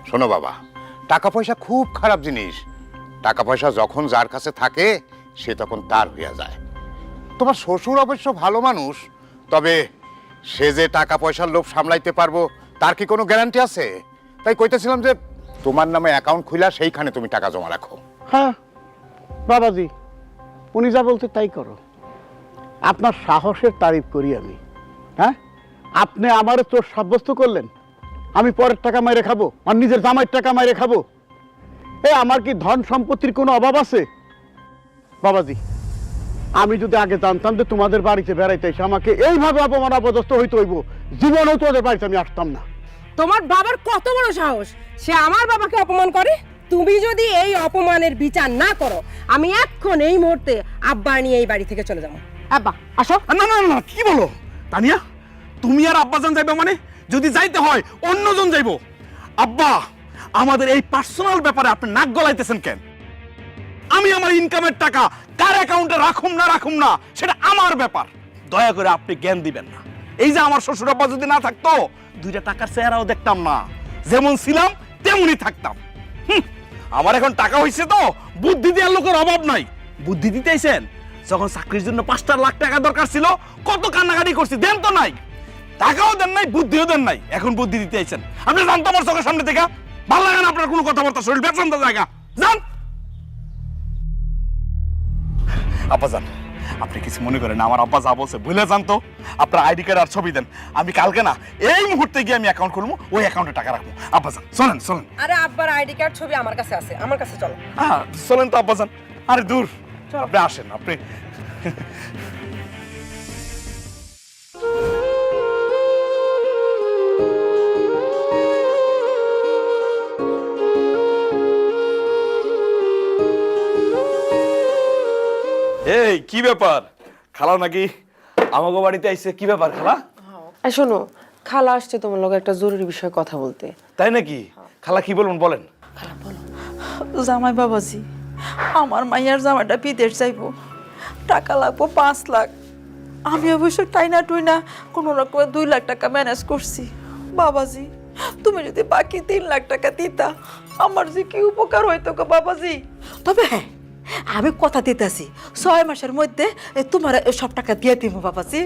শোনো বাবা, টাকা পয়সা খুব খারাপ জিনিস। টাকা পয়সা যখন যার কাছে থাকে সে তখন তার হয়ে যায়। তোমার শ্বশুর অবশ্য ভালো মানুষ, তবে সে যে টাকা পয়সার লোভ সামলাইতে পারবো তার কি কোনো গ্যারান্টি আছে? তাই কইতেছিলাম যে তোমার নামে অ্যাকাউন্ট খুলে সেইখানে তুমি টাকা জমা রাখো। হ্যাঁ বাবাজি, উনি যা বলতে তাই করো। আপনার সাহসের তারিফ করি আমি। হ্যাঁ, আপনি আমারে চোর সাব্যস্ত করলেন, আমি পরের টাকা মাইরে খাবো আর নিজের জামাইয়ের টাকা মাইরে খাবো? আমার কি ধন সম্পত্তির কোনো অভাব আছে? বাবাজি, আমি যদি আগে জানতাম যে তোমাদের বাড়িতে বেড়াইতে এসে আমাকে এইভাবে অপমান অপদস্থ হইতে হইব, জীবনেও তোদের বাড়িতে আমি আসতাম না। তোমার বাবার কত বড় সাহস, সে আমার বাবাকে অপমান করে? তুমি যদি এই অপমানের বিচার না করো, আমি এখন এই মুহূর্তে আব্বা নিয়ে এই বাড়ি থেকে চলে যাবো। আব্বা আসো। না না না, কি বলো তানিয়া? তুমি আর আব্বাজান যাইবে মানে? যদি যাইতে হয় অন্যজন যাইবো। আব্বা, আমাদের এই পার্সোনাল ব্যাপারে আপনি নাক গলাইতেছেন কেন? আমি আমার ইনকামের টাকা কার অ্যাকাউন্টে রাখুম না সেটা আমার ব্যাপার। দয়া করে আপনি জ্ঞান দিবেন না। এই যে আমার শ্বশুর আব্বা যদি না থাকতো, দুইটা টাকার চেহারাও দেখতাম না, যেমন ছিলাম তেমনই থাকতাম। আমার এখন টাকা হইছে তো, বুদ্ধি দেওয়ার লোকের অভাব নাই। বুদ্ধি দিতেইছেন? যখন চাকরির জন্য 5 লাখ টাকা দরকার ছিল, কত কান্নাকাটি করছি, দেন তো নাই। টাকাও দেন নাই, বুদ্ধিও দেন নাই, এখন বুদ্ধি দিতে আইছেন। আপনি জানতো আমার চোখের সামনে থেকে? ভালো লাগে না আপনার কোনো কথাবার্তা, শরীর বেতন জায়গা যান। আব্বা যান, আপনি কিছু মনে করেন, আমার আব্বা যা বলছে ভুলে যান তো। আপনার আইডি কার্ড আর ছবি দেন, আমি কালকে না এই মুহূর্তে গিয়ে আমি অ্যাকাউন্ট খুলবো, ওই অ্যাকাউন্টে টাকা রাখবো। আব্বা যান চলেন চলেন। আরে আব্বার আইডি কার্ড ছবি আমার কাছে আছে, আমার কাছে চলো। হ্যাঁ চলেন তো আব্বা যান। আরে দূর, আপনি আসেন। আপনি এই কি ব্যাপার? খালা নাকি আমাগো বাড়িতে আইছে? কি ব্যাপার খালা? শোনো, খালা আসছে তোমার লগে একটা জরুরি বিষয়ে কথা বলতে। তাই নাকি? খালা কি বলুন বলেন। জামাই বাবাজি, আমার মাইয়ার জামাইটা বিদেশ যাইব, টাকা লাগবো 5 লাখ। আমি অবশ্য টাইনা টুইনা কোনো রকম 2 লাখ টাকা ম্যানেজ করছি। বাবাজি, তুমি যদি বাকি 3 লাখ টাকা দিতা, আমার যে কি উপকার হইতো গো বাবাজি। তবে হ্যাঁ, আমি কথা দিতেছি 6 মাসের মধ্যে তোমার সব টাকা দিয়ে দিব বাবাজি।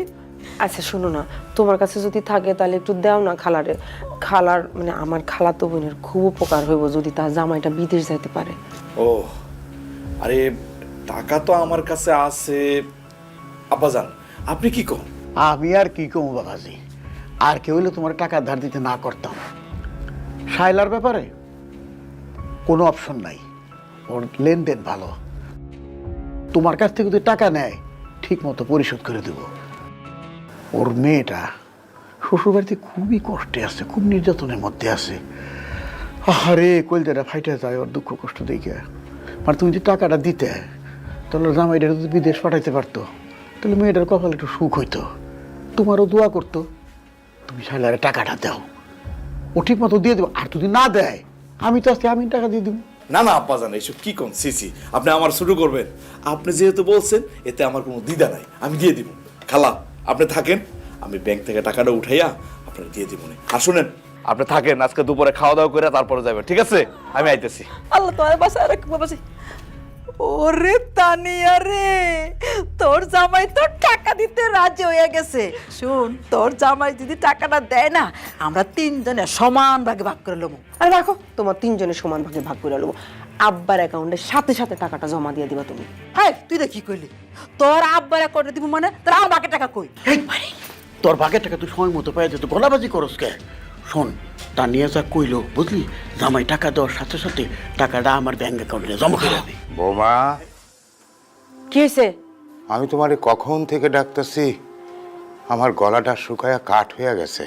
আচ্ছা শোনো না, তোমার কাছে যদি থাকে তাহলে একটু দাও না খালারে। খালার মানে আমার খালাতো বোনের খুব উপকার হইব যদি তার জামাইটা বিদেশ যাইতে পারে। ও আরে, টাকা তো আমার কাছে আছে। আব্বাজান আপনি কি কন? আমি আর কি কম বাবাজি, আর কেউ হইলে তোমার টাকা ধার দিতে না করতাম। শায়লার ব্যাপারে কোনো অপশন নাই, ওর লেনদেন ভালো। তোমার কাছ থেকে যদি টাকা নেয় ঠিক মতো পরিশোধ করে দেব। ওর মেয়েটা শ্বশুরবাড়িতে খুবই কষ্টে আছে, খুব নির্যাতনের মধ্যে আছে। আরে কলজাটা ফাইটা যায় ওর দুঃখ কষ্ট দেখে। মানে তুমি যে টাকাটা দিতে, তাহলে জামাইটা যদি বিদেশ পাঠাইতে পারতো, তাহলে মেয়েটার কপালে একটু সুখ হইতো, তোমারও দোয়া করতো। তুমি শালারে টাকাটা দাও, ও ঠিক মতো দিয়ে দেবো। আর যদি না দেয়, আমি তো আজকে আমি টাকা দিয়ে দেবো। না না আব্বা জান, এইসব কি কোন সিসি, আপনি আমার শুরু করবেন। আপনি যেহেতু বলছেন, এতে আমার কোনো দ্বিধা নাই, আমি দিয়ে দিব। খালা আপনি থাকেন, আমি ব্যাংক থেকে টাকাটা উঠাইয়া আপনার দিয়ে দিব। আর শুনেন, আপনি থাকেন, আজকে দুপুরে খাওয়া দাওয়া করে তারপরে যাবেন, ঠিক আছে? আমি আইতেছি। আল্লাহ তোমার বাসায় রাখবো বাবাজি। ওরে তানিয়া রে, তোর জামাই তোর টাকা দিতে রাজি হয়ে গেছে। শুন, তোর জামাই যদি টাকাটা দেয় না, আমরা তিনজনে সমান ভাগে ভাগ করে নেবো। আরে রাখো, তোমার তিনজনের সমান ভাগে ভাগ করে নেবো। আব্বার অ্যাকাউন্টের সাথে সাথে টাকাটা জমা দিয়ে দিবা তুমি। হ্যাঁ, তুই রে কি করলি? তোর আব্বার অ্যাকাউন্টে দিব মানে তোর আমার বাকি টাকা কই? তোর ভাগের টাকা তুই সময় মতো পাই যেত, গলাবাজি করস কে? শোন, তা নিয়ে যা কইলো বুঝলি, জামাই টাকা দেওয়ার সাথে সাথে টাকাটা আমার ব্যাংক অ্যাকাউন্টে জমা করে যাবে। বৌমা, কি হয়েছে? আমি তোমারে কখন থেকে ডাকতেছি, আমার গলাটা শুকায়া কাঠ হয়ে গেছে,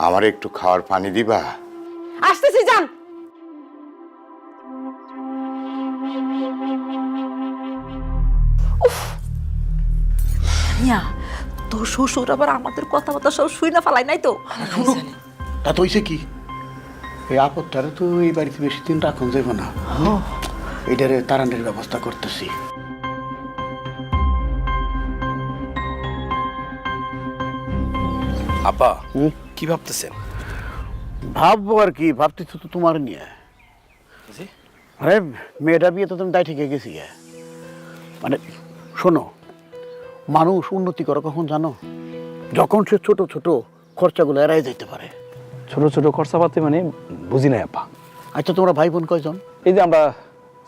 আমার একটু খাওয়ার পানি দিবা? আসতেছি, যান। ইয়া, তোর শ্বশুর আবার আমাদের কথাবার্তা সব শুই না ফেলাই নাই তো? শুনো, তা তো হইছে কি, এই আপদটারে তো এই বাড়িতে বেশি দিন রাখুন যাব না। এটারে তারানের ব্যবস্থা করতেছি। আব্বা কি ভাবতেছেন? ভাববো আর কি, ভাবতেছি তো তোমার নিয়ে। আরে মেয়েটা বিয়ে তো তুমি দায় ঠিক গেছি। মানে শোনো, মানুষ উন্নতি করে কখন জানো? যখন সে ছোট ছোট খরচাগুলো এড়াই যেতে পারে। ছোট ছোট খরচাপাতি মানে বুঝি নাই আপা। আচ্ছা, তোমরা ভাই বোন কয়জন? এই যে আমরা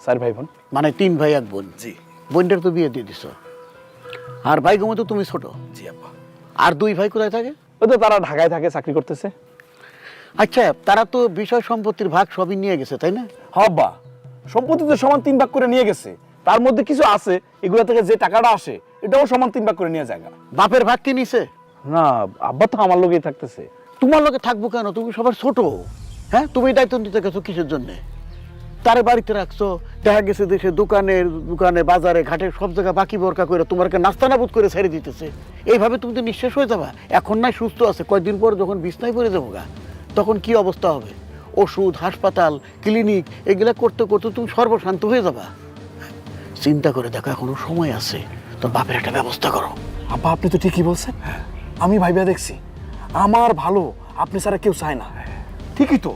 4 ভাই বোন। মানে 3 ভাই 1 বোন। জি বোনটার তো বিয়ে দিয়ে দিছো। আর ভাই গোমে তো তুমি ছোট। জি আব্বা। আর 2 ভাই কোথায় থাকে? ওই তো তারা ঢাকায় থাকে, চাকরি করতেছে। আচ্ছা, তারা তো বিষয় সম্পত্তির ভাগ সবই নিয়ে গেছে, তাই না? হব্বা, সম্পত্তি তো সমান 3 ভাগ করে নিয়ে গেছে। তার মধ্যে কিছু আছে, এগুলা থেকে যে টাকাটা আসে এটাও সমান 3 ভাগ করে নিয়ে যায়। বাপের ভাগ কি নিছে? না, আব্বা তো আমার লোকেই থাকতেছে। তোমার লোকে থাকবো কেন? তুমি সবার ছোট। হ্যাঁ, তুমি দায়িত্ব নিতে গেছো কিসের জন্য? তারে বাড়িতে রাখছো, দেখা গেছে দেশে দোকানে বাজারে ঘাটে সব জায়গায় বাকি বরকা করে তোমাকে নাস্তানাবুদ করে ছেড়ে দিতেছে। এইভাবে তুমি তো নিঃশেষ হয়ে যাবা। এখন নাই সুস্থ আছে, কয়েকদিন পর যখন বিছনায় পড়ে যাবো গা, তখন কি অবস্থা হবে? ওষুধ, হাসপাতাল, ক্লিনিক এগুলা করতে করতে তুমি সর্বশান্ত হয়ে যাবা। চিন্তা করে দেখো, এখনো সময় আছে, তোর বাপের একটা ব্যবস্থা করো। আব্বা, আপনি তো ঠিকই বলছেন। আমি ভাইবা দেখছি, আমার ভালো আপনি ছাড়া কেউ চায় না। ঠিকই তো,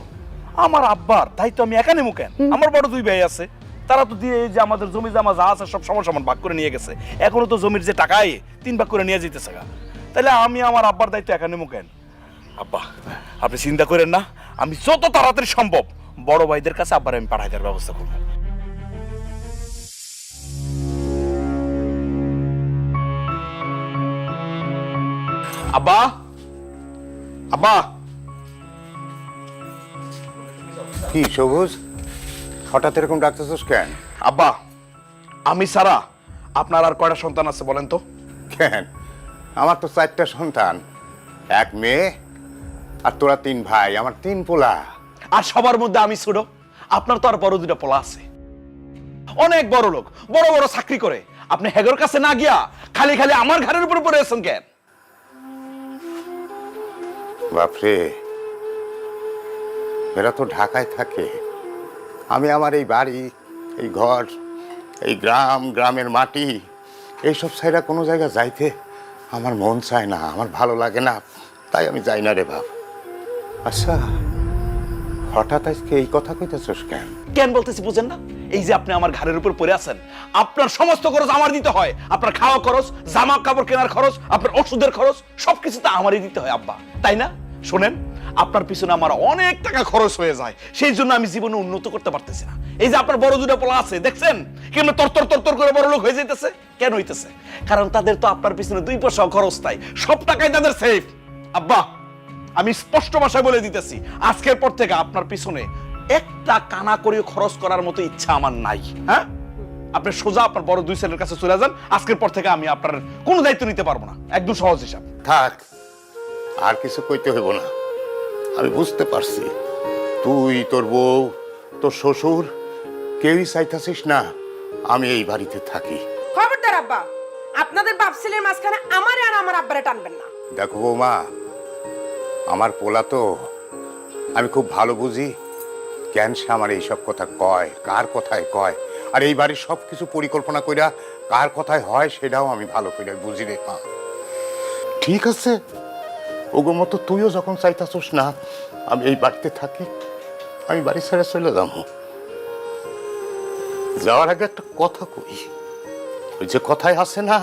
আমার আব্বার দায়িত্ব আমি একা নেবো কেন? আমার বড় 2 ভাই আছে, তারা তো দিয়ে এই যে আমাদের জমি জামা যা আছে সব সমান সমান ভাগ করে নিয়ে গেছে। এখনো তো জমির যে টাকায় 3 ভাগ করে নিয়ে যেতেছে গা, তাহলে আমি আমার আব্বার দায়িত্ব একা নেবো কেন? আব্বা আপনি চিন্তা করেন না, আমি যত তাড়াতাড়ি সম্ভব বড় ভাইদের কাছে আব্বার আমি পাঠাই দেওয়ার ব্যবস্থা করবো। আব্বা, আব্বা। কি সবুজ, হঠাৎ এরকম ডাকতেছিস কেন? আব্বা, আমি সারা আপনার আর কয়টা সন্তান আছে বলেন তো? কেন, আমার তো 4টা সন্তান, 1 মেয়ে, আর তোরা 3 ভাই, আমার 3 পোলা। আর সবার মধ্যে আমি ছোট। আপনার তো আর বড় 2টা পোলা আছে, অনেক বড় লোক, বড় বড় চাকরি করে। আপনি হেগর কাছে না গিয়া খালি খালি আমার ঘরের উপরে পড়ে আছেন কেন? বাপরে, এরা তো ঢাকায় থাকে, আমি আমার এই বাড়ি, এই ঘর, এই গ্রাম, গ্রামের মাটি, এইসব ছাইরা কোনো জায়গা যাইতে আমার মন চায় না, আমার ভালো লাগে না, তাই আমি যাই না রে বাপ। আচ্ছা, হঠাৎ আজকে এই কথা কইতেছস কেন? কেন বলতেছি বুঝেন না? এই যে আপনি আমার ঘরের উপর পড়ে আছেন, আপনার সমস্ত খরচ আমার দিতে হয়। আপনার খাওয়া খরচ, জামা কাপড় কেনার খরচ, আপনার ওষুধের খরচ, সবকিছু তো আমারই দিতে হয় আব্বা, তাই না? শোনেন, আপনার পিছনে আমার অনেক টাকা খরচ হয়ে যায়, সেই জন্য আমি জীবনে উন্নত করতে পারতেছি না। এই যে আপনার বড় 2টা পোলা আছে, দেখছেন কেমন তর করে বড় লোক হয়ে যাইতেছে? কেন হইতেছে? কারণ তাদের তো আপনার পিছনে 2 পয়সা খরচ তাই, সব টাকাই তাদের সেফ। আব্বা, আমি স্পষ্ট ভাষায় বলে দিতেছি, আজকের পর থেকে আপনার পিছনে একটা কানা করে খরচ করার মতো ইচ্ছা আমার নাই। হ্যাঁ, আপনি সোজা আপনার বড় 2 ছেলের কাছে চলে যান। আজকের পর থেকে আমি আপনার কোনো দায়িত্ব নিতে পারবো না, একদম সহজ হিসাব। থাক, আর কিছু কইতে হইব না, আমি বুঝতে পারছি তুই, তোর বউ, তোর শ্বশুর কেউই চাইতেছিস না আমি এই বাড়িতে থাকি। খবরদার আব্বা, আপনাদের বাপ ছেলের মাঝখানে আমারে আর আমার আব্বারে টানবেন না। দেখো বৌমা, আমার পোলা তো, আমি খুব ভালো বুঝি কেন সে আমার এইসব কথা কয়, কার কথায় কয়, আর এই বাড়ির সব কিছু পরিকল্পনা কইরা কার কথায় হয় সেটাও আমি ভালো করে বুঝি রে মা। ঠিক আছে, ওগো মতো তুইও যখন চাইতাছিস না আমি এই বাড়িতে থাকি, আমি বাড়ি ছেড়ে চলে যাবো। যাওয়ার আগে একটা কথা কই, ওই যে কথায় আছে না,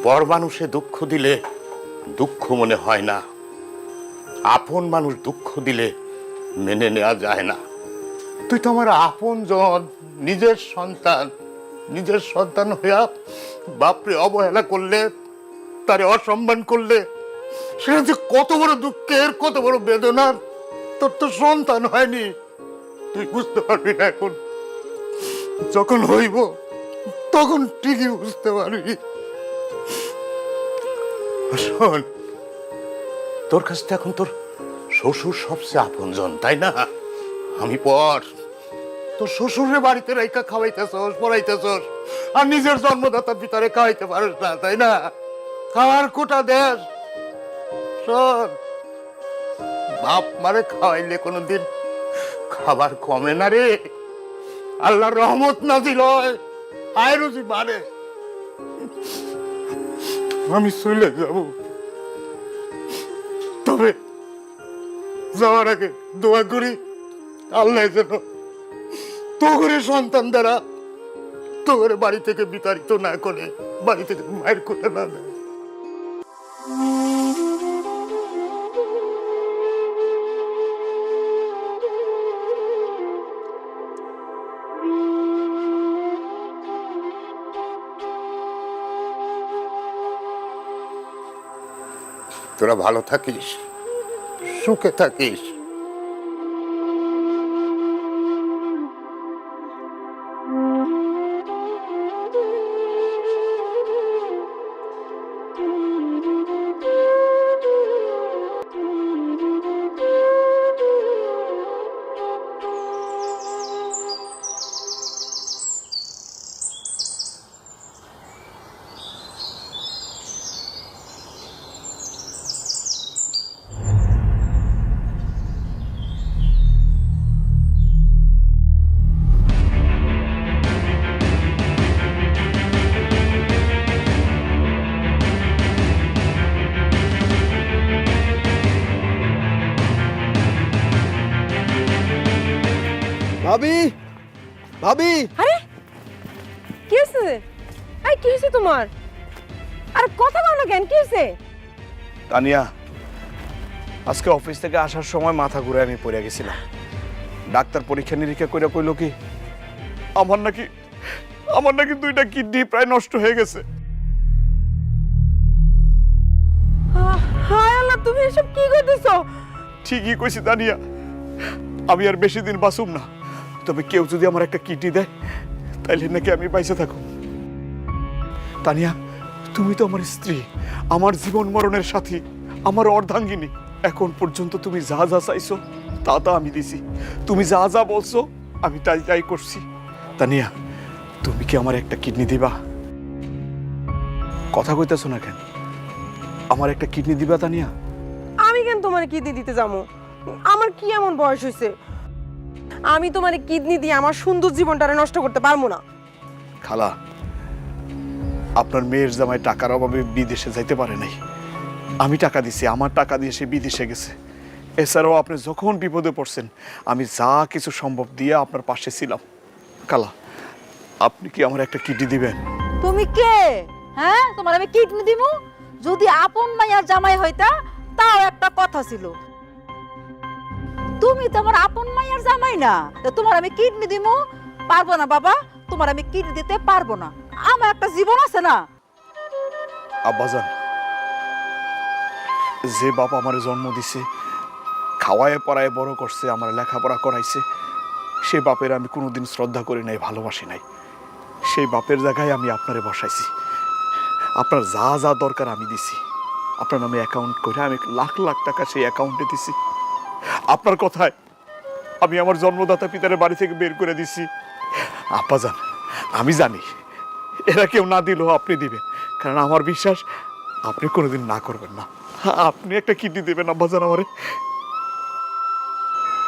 পর মানুষে দুঃখ দিলে দুঃখ মনে হয় না, আপন মানুষ দুঃখ দিলে মেনে নেওয়া যায় না। তুই তো আমার আপন জন, নিজের সন্তান, নিজের সন্তান হইয়া বাপরে অবহেলা করলে, তারে অসম্মান করলে, সেটা যে কত বড় দুঃখের, কত বড় বেদনার। তোর তো সন্তান হয়নি, তুই বুঝতে পারবি না। এখন যখন হইব তখন ঠিকই বুঝতে পারবি। শোন, তোর কাছ থেকে এখন তোর শ্বশুর সবচেয়ে আপনজন, তাই না? আমি পর তোর শ্বশুরের বাড়িতে রাইকা খাওয়াইতেছস, পড়াইতেছস, আর নিজের জন্মদাতার ভিতরে খাওয়াইতে পারিস না, তাই না? খাওয়ার কোটা দেশ। শোন, বাপ মারে খাওয়াইলে কোনোদিন খাবার কমে না রে। আল্লাহর রহমত নাজিল হয়, আয় রুজি বাড়ে। আমি চলে যাব, তবে যাওয়ার আগে দোয়া করি আল্লাহ যেন তোরে সন্তান দ্বারা তোরে বাড়ি থেকে বিতাড়িত না করে, বাড়ি থেকে মায়ের করে না দেয়। তোরা ভালো থাকিস, সুখে থাকিস। ভাবি, ভাবি, আরে কি হয়েছে? আই কি হয়েছে তোমার? আর কথা বলো না কেন, কি হয়েছে? তানিয়া, আজকে অফিস থেকে আসার সময় মাথা ঘুরে আমি পড়ে গেছিলাম। ডাক্তার পরীক্ষা নিরীক্ষা করে কইল কি আমার নাকি 2টা কিডনি প্রায় নষ্ট হয়ে গেছে। হায় আল্লাহ, তুমি এসব কি করতেছো? ঠিকই কইছি তানিয়া, আমি আর বেশি দিন বাঁচুম না, তবে কেউ যদি আমার একটা কিডনি দেয় তাইলে নাকি আমি বাইসে থাকুম। তানিয়া, তুমি তো আমার স্ত্রী, আমার জীবন মরণের সাথী, আমার অর্ধাঙ্গিনী। এখন পর্যন্ত তুমি যা যা চাইছো তা তা আমি দিছি, তুমি যা যা বলছো আমি তাই তাই করছি। তানিয়া, তুমি কি আমার একটা কিডনি দিবা? কথা কইতেছো না কেন? আমার একটা কিডনি দিবা তানিয়া? আমি কেন তোমার কিডনি দিতে যাবো? আমার কি এমন বয়স হয়েছে আমি তোমার কিডনি দিয়ে আমার সুন্দর জীবনটারে নষ্ট করতে পারবো না। খালা, আপনার মেয়ের জামাই টাকার অভাবে বিদেশে যাইতে পারে নাই, আমি টাকা দিছি, আমার টাকা দিয়ে সে বিদেশে গেছে। এছাড়াও আপনি যখন বিপদে পড়ছেন আমি যা কিছু সম্ভব দিয়ে আপনার পাশে ছিলাম। খালা, আপনি কি আমার একটা কিডনি দিবেন? তুমি কে? হ্যাঁ, তোমার আমি কিডনি দিমু? যদি আপন মাইয়ার জামাই হইতা তাও একটা কথা ছিল। তুমি তো আমার আপন মাইয়ার জামাই না, তো তোমার আমি কিডনি দিমু? পারবো না বাবা, তোমার আমি কিডনি দিতে পারবো না, আমার একটা জীবন আছে না। আব্বাজান, যে বাপ আমার জন্ম দিছে, খাওয়ায় পড়ায় বড় করছে, আমার লেখাপড়া করাইছে, সে বাপের আমি কোনোদিন শ্রদ্ধা করি নাই, ভালোবাসি নাই। সেই বাপের জায়গায় আমি আপনারে বসাইছি, আপনার যা যা দরকার আমি দিছি। আপনার নামে অ্যাকাউন্ট করে আমি লাখ লাখ টাকা সেই অ্যাকাউন্টে দিছি। আপনার কথায় আমি আমার জন্মদাতা পিতার বাড়ি থেকে বের করে দিছি। আব্বাজান, আমি জানি এরা কেউ না দিলেও আপনি দিবেন, কারণ আমার বিশ্বাস আপনি কোনোদিন না করবেন না। আপনি একটা কিডনি দেবেন আব্বাজান আমারে।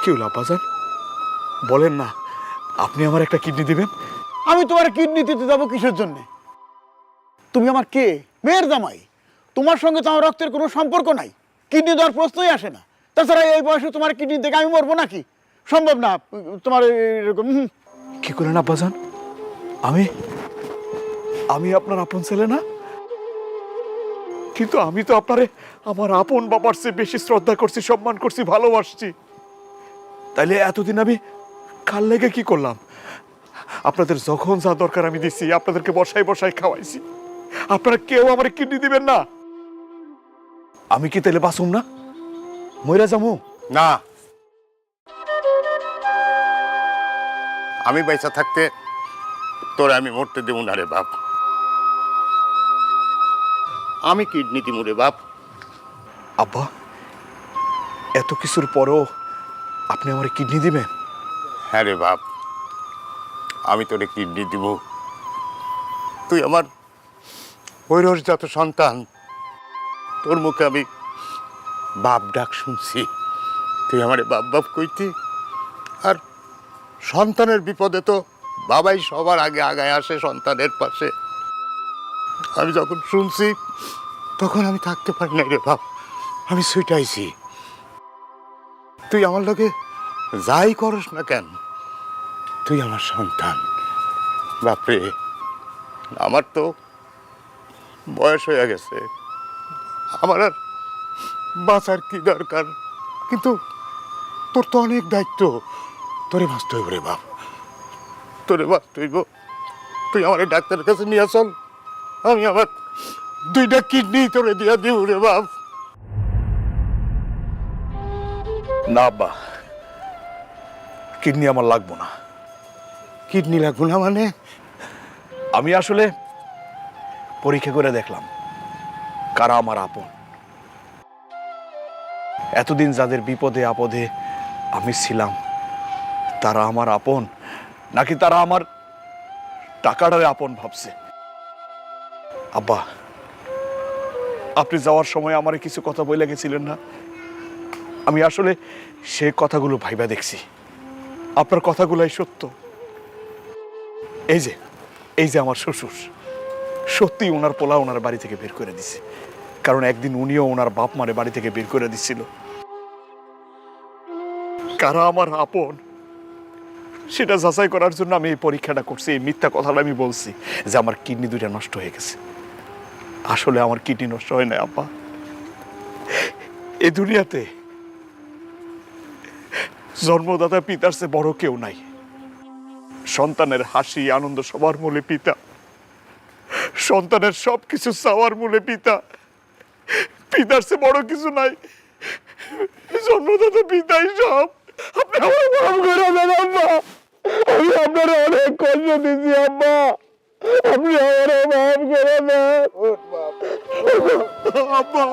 কি হলো আব্বাজান, বলেন না আপনি আমার একটা কিডনি দিবেন? আমি তোমার কিডনি দিতে যাবো কিসের জন্যে? তুমি আমার কে? মেয়ের জামাই। তোমার সঙ্গে তো আমার রক্তের কোনো সম্পর্ক নাই, কিডনি দেওয়ার প্রশ্নই আসে না। তাছাড়া এই বয়সে তোমার কিডনি দেখে আমি মরবো নাকি? সম্ভব না। তোমার এরকম কি করেন আব্বাজান? আমি আমি আপনার আপন ছেলে না? কিন্তু আমি তো আপনারে আমার আপন বাবার চেয়ে বেশি শ্রদ্ধা করছি, সম্মান করছি, ভালোবাসছি। তাইলে এতদিন আমি কাল লেগে কি করলাম? আপনাদের যখন যা দরকার আমি দিছি, আপনাদেরকে বসাই বসাই খাওয়াইছি। আপনারা কেউ আমার কিডনি দিবেন না? আমি কি তাইলে বাসুম না? মইরা যামু? না, আমি পয়সা থাকতে তোর আমি মরতে দেবো না রে বাপ। আমি কিডনি দিব রে বাপ। আব্বা, এত কিছুর পরেও আপনি আমার কিডনি দিবেন? হ্যাঁ রে বাপ, আমি তোরে কিডনি দিব। তুই আমার ঐরসজাত সন্তান, তোর মুখে আমি বাপ ডাক শুনছি। তুই আমারে বাপ বাপ কইতি, আর সন্তানের বিপদে তো বাবাই সবার আগে আগায় আসে সন্তানের পাশে। আমি যখন শুনছি তখন আমি থাকতে পারি নাই রে বাপ, আমি ছুটাইছি। তুই আমার লোকে যাই করস না কেন, তুই আমার সন্তান। বাপরে, আমার তো বয়স হয়ে গেছে, আমার আর বাঁচার কি দরকার? কিন্তু তোর তো অনেক দায়িত্ব, তোরে বাঁচতে হইব রে বাপ, তোরে বাঁচতে হইব। তুই আমার ডাক্তারের কাছে নিয়ে চল, আমি আমার 2টা কিডনি তোরে দিয়া দিব রে বাপ। না আব্বা, কিডনি আমার লাগবো না। কিডনি লাগবো না মানে? আমি আসলে পরীক্ষা করে দেখলাম কারা আমার আপন। এতদিন যাদের বিপদে আপদে আমি ছিলাম, তারা আমার আপন নাকি তারা আমার টাকাটারে আপন ভাবছে? আব্বা, আপনি যাওয়ার সময় আমারে কিছু কথা বলে গেছিলেন না? আমি আসলে সেই কথাগুলো ভাইবা দেখছি, আপনার কথাগুলাই সত্য। এই যে আমার শ্বশুর, সত্যি ওনার পোলা ওনার বাড়ি থেকে বের করে দিছে, কারণ একদিন উনিও ওনার বাপ মারে বাড়ি থেকে বের করে দিছিল। কারা আমার আপন সেটা যাচাই করার জন্য আমি এই পরীক্ষাটা করছি। এই মিথ্যা কথাটা আমি বলছি যে আমার কিডনি 2টা নষ্ট হয়ে গেছে। আসলে আমার কিডনি নষ্ট হয় না আব্বা। এই দুনিয়াতে জন্মদাতা পিতার চেয়ে বড় কেউ নাই। সন্তানের হাসি আনন্দ সবার মূলে পিতা, সন্তানের সবকিছু চাওয়ার মূলে পিতা। পিতার চেয়ে বড় কিছু নাই, জন্মদাতা পিতাই সব। আপনি আমার মাফ করে দেন আম্মা, আমি আপনার অনেক কষ্ট দিচ্ছি আম্মা, আপনি আমার মাফ করে দেন আম্মা।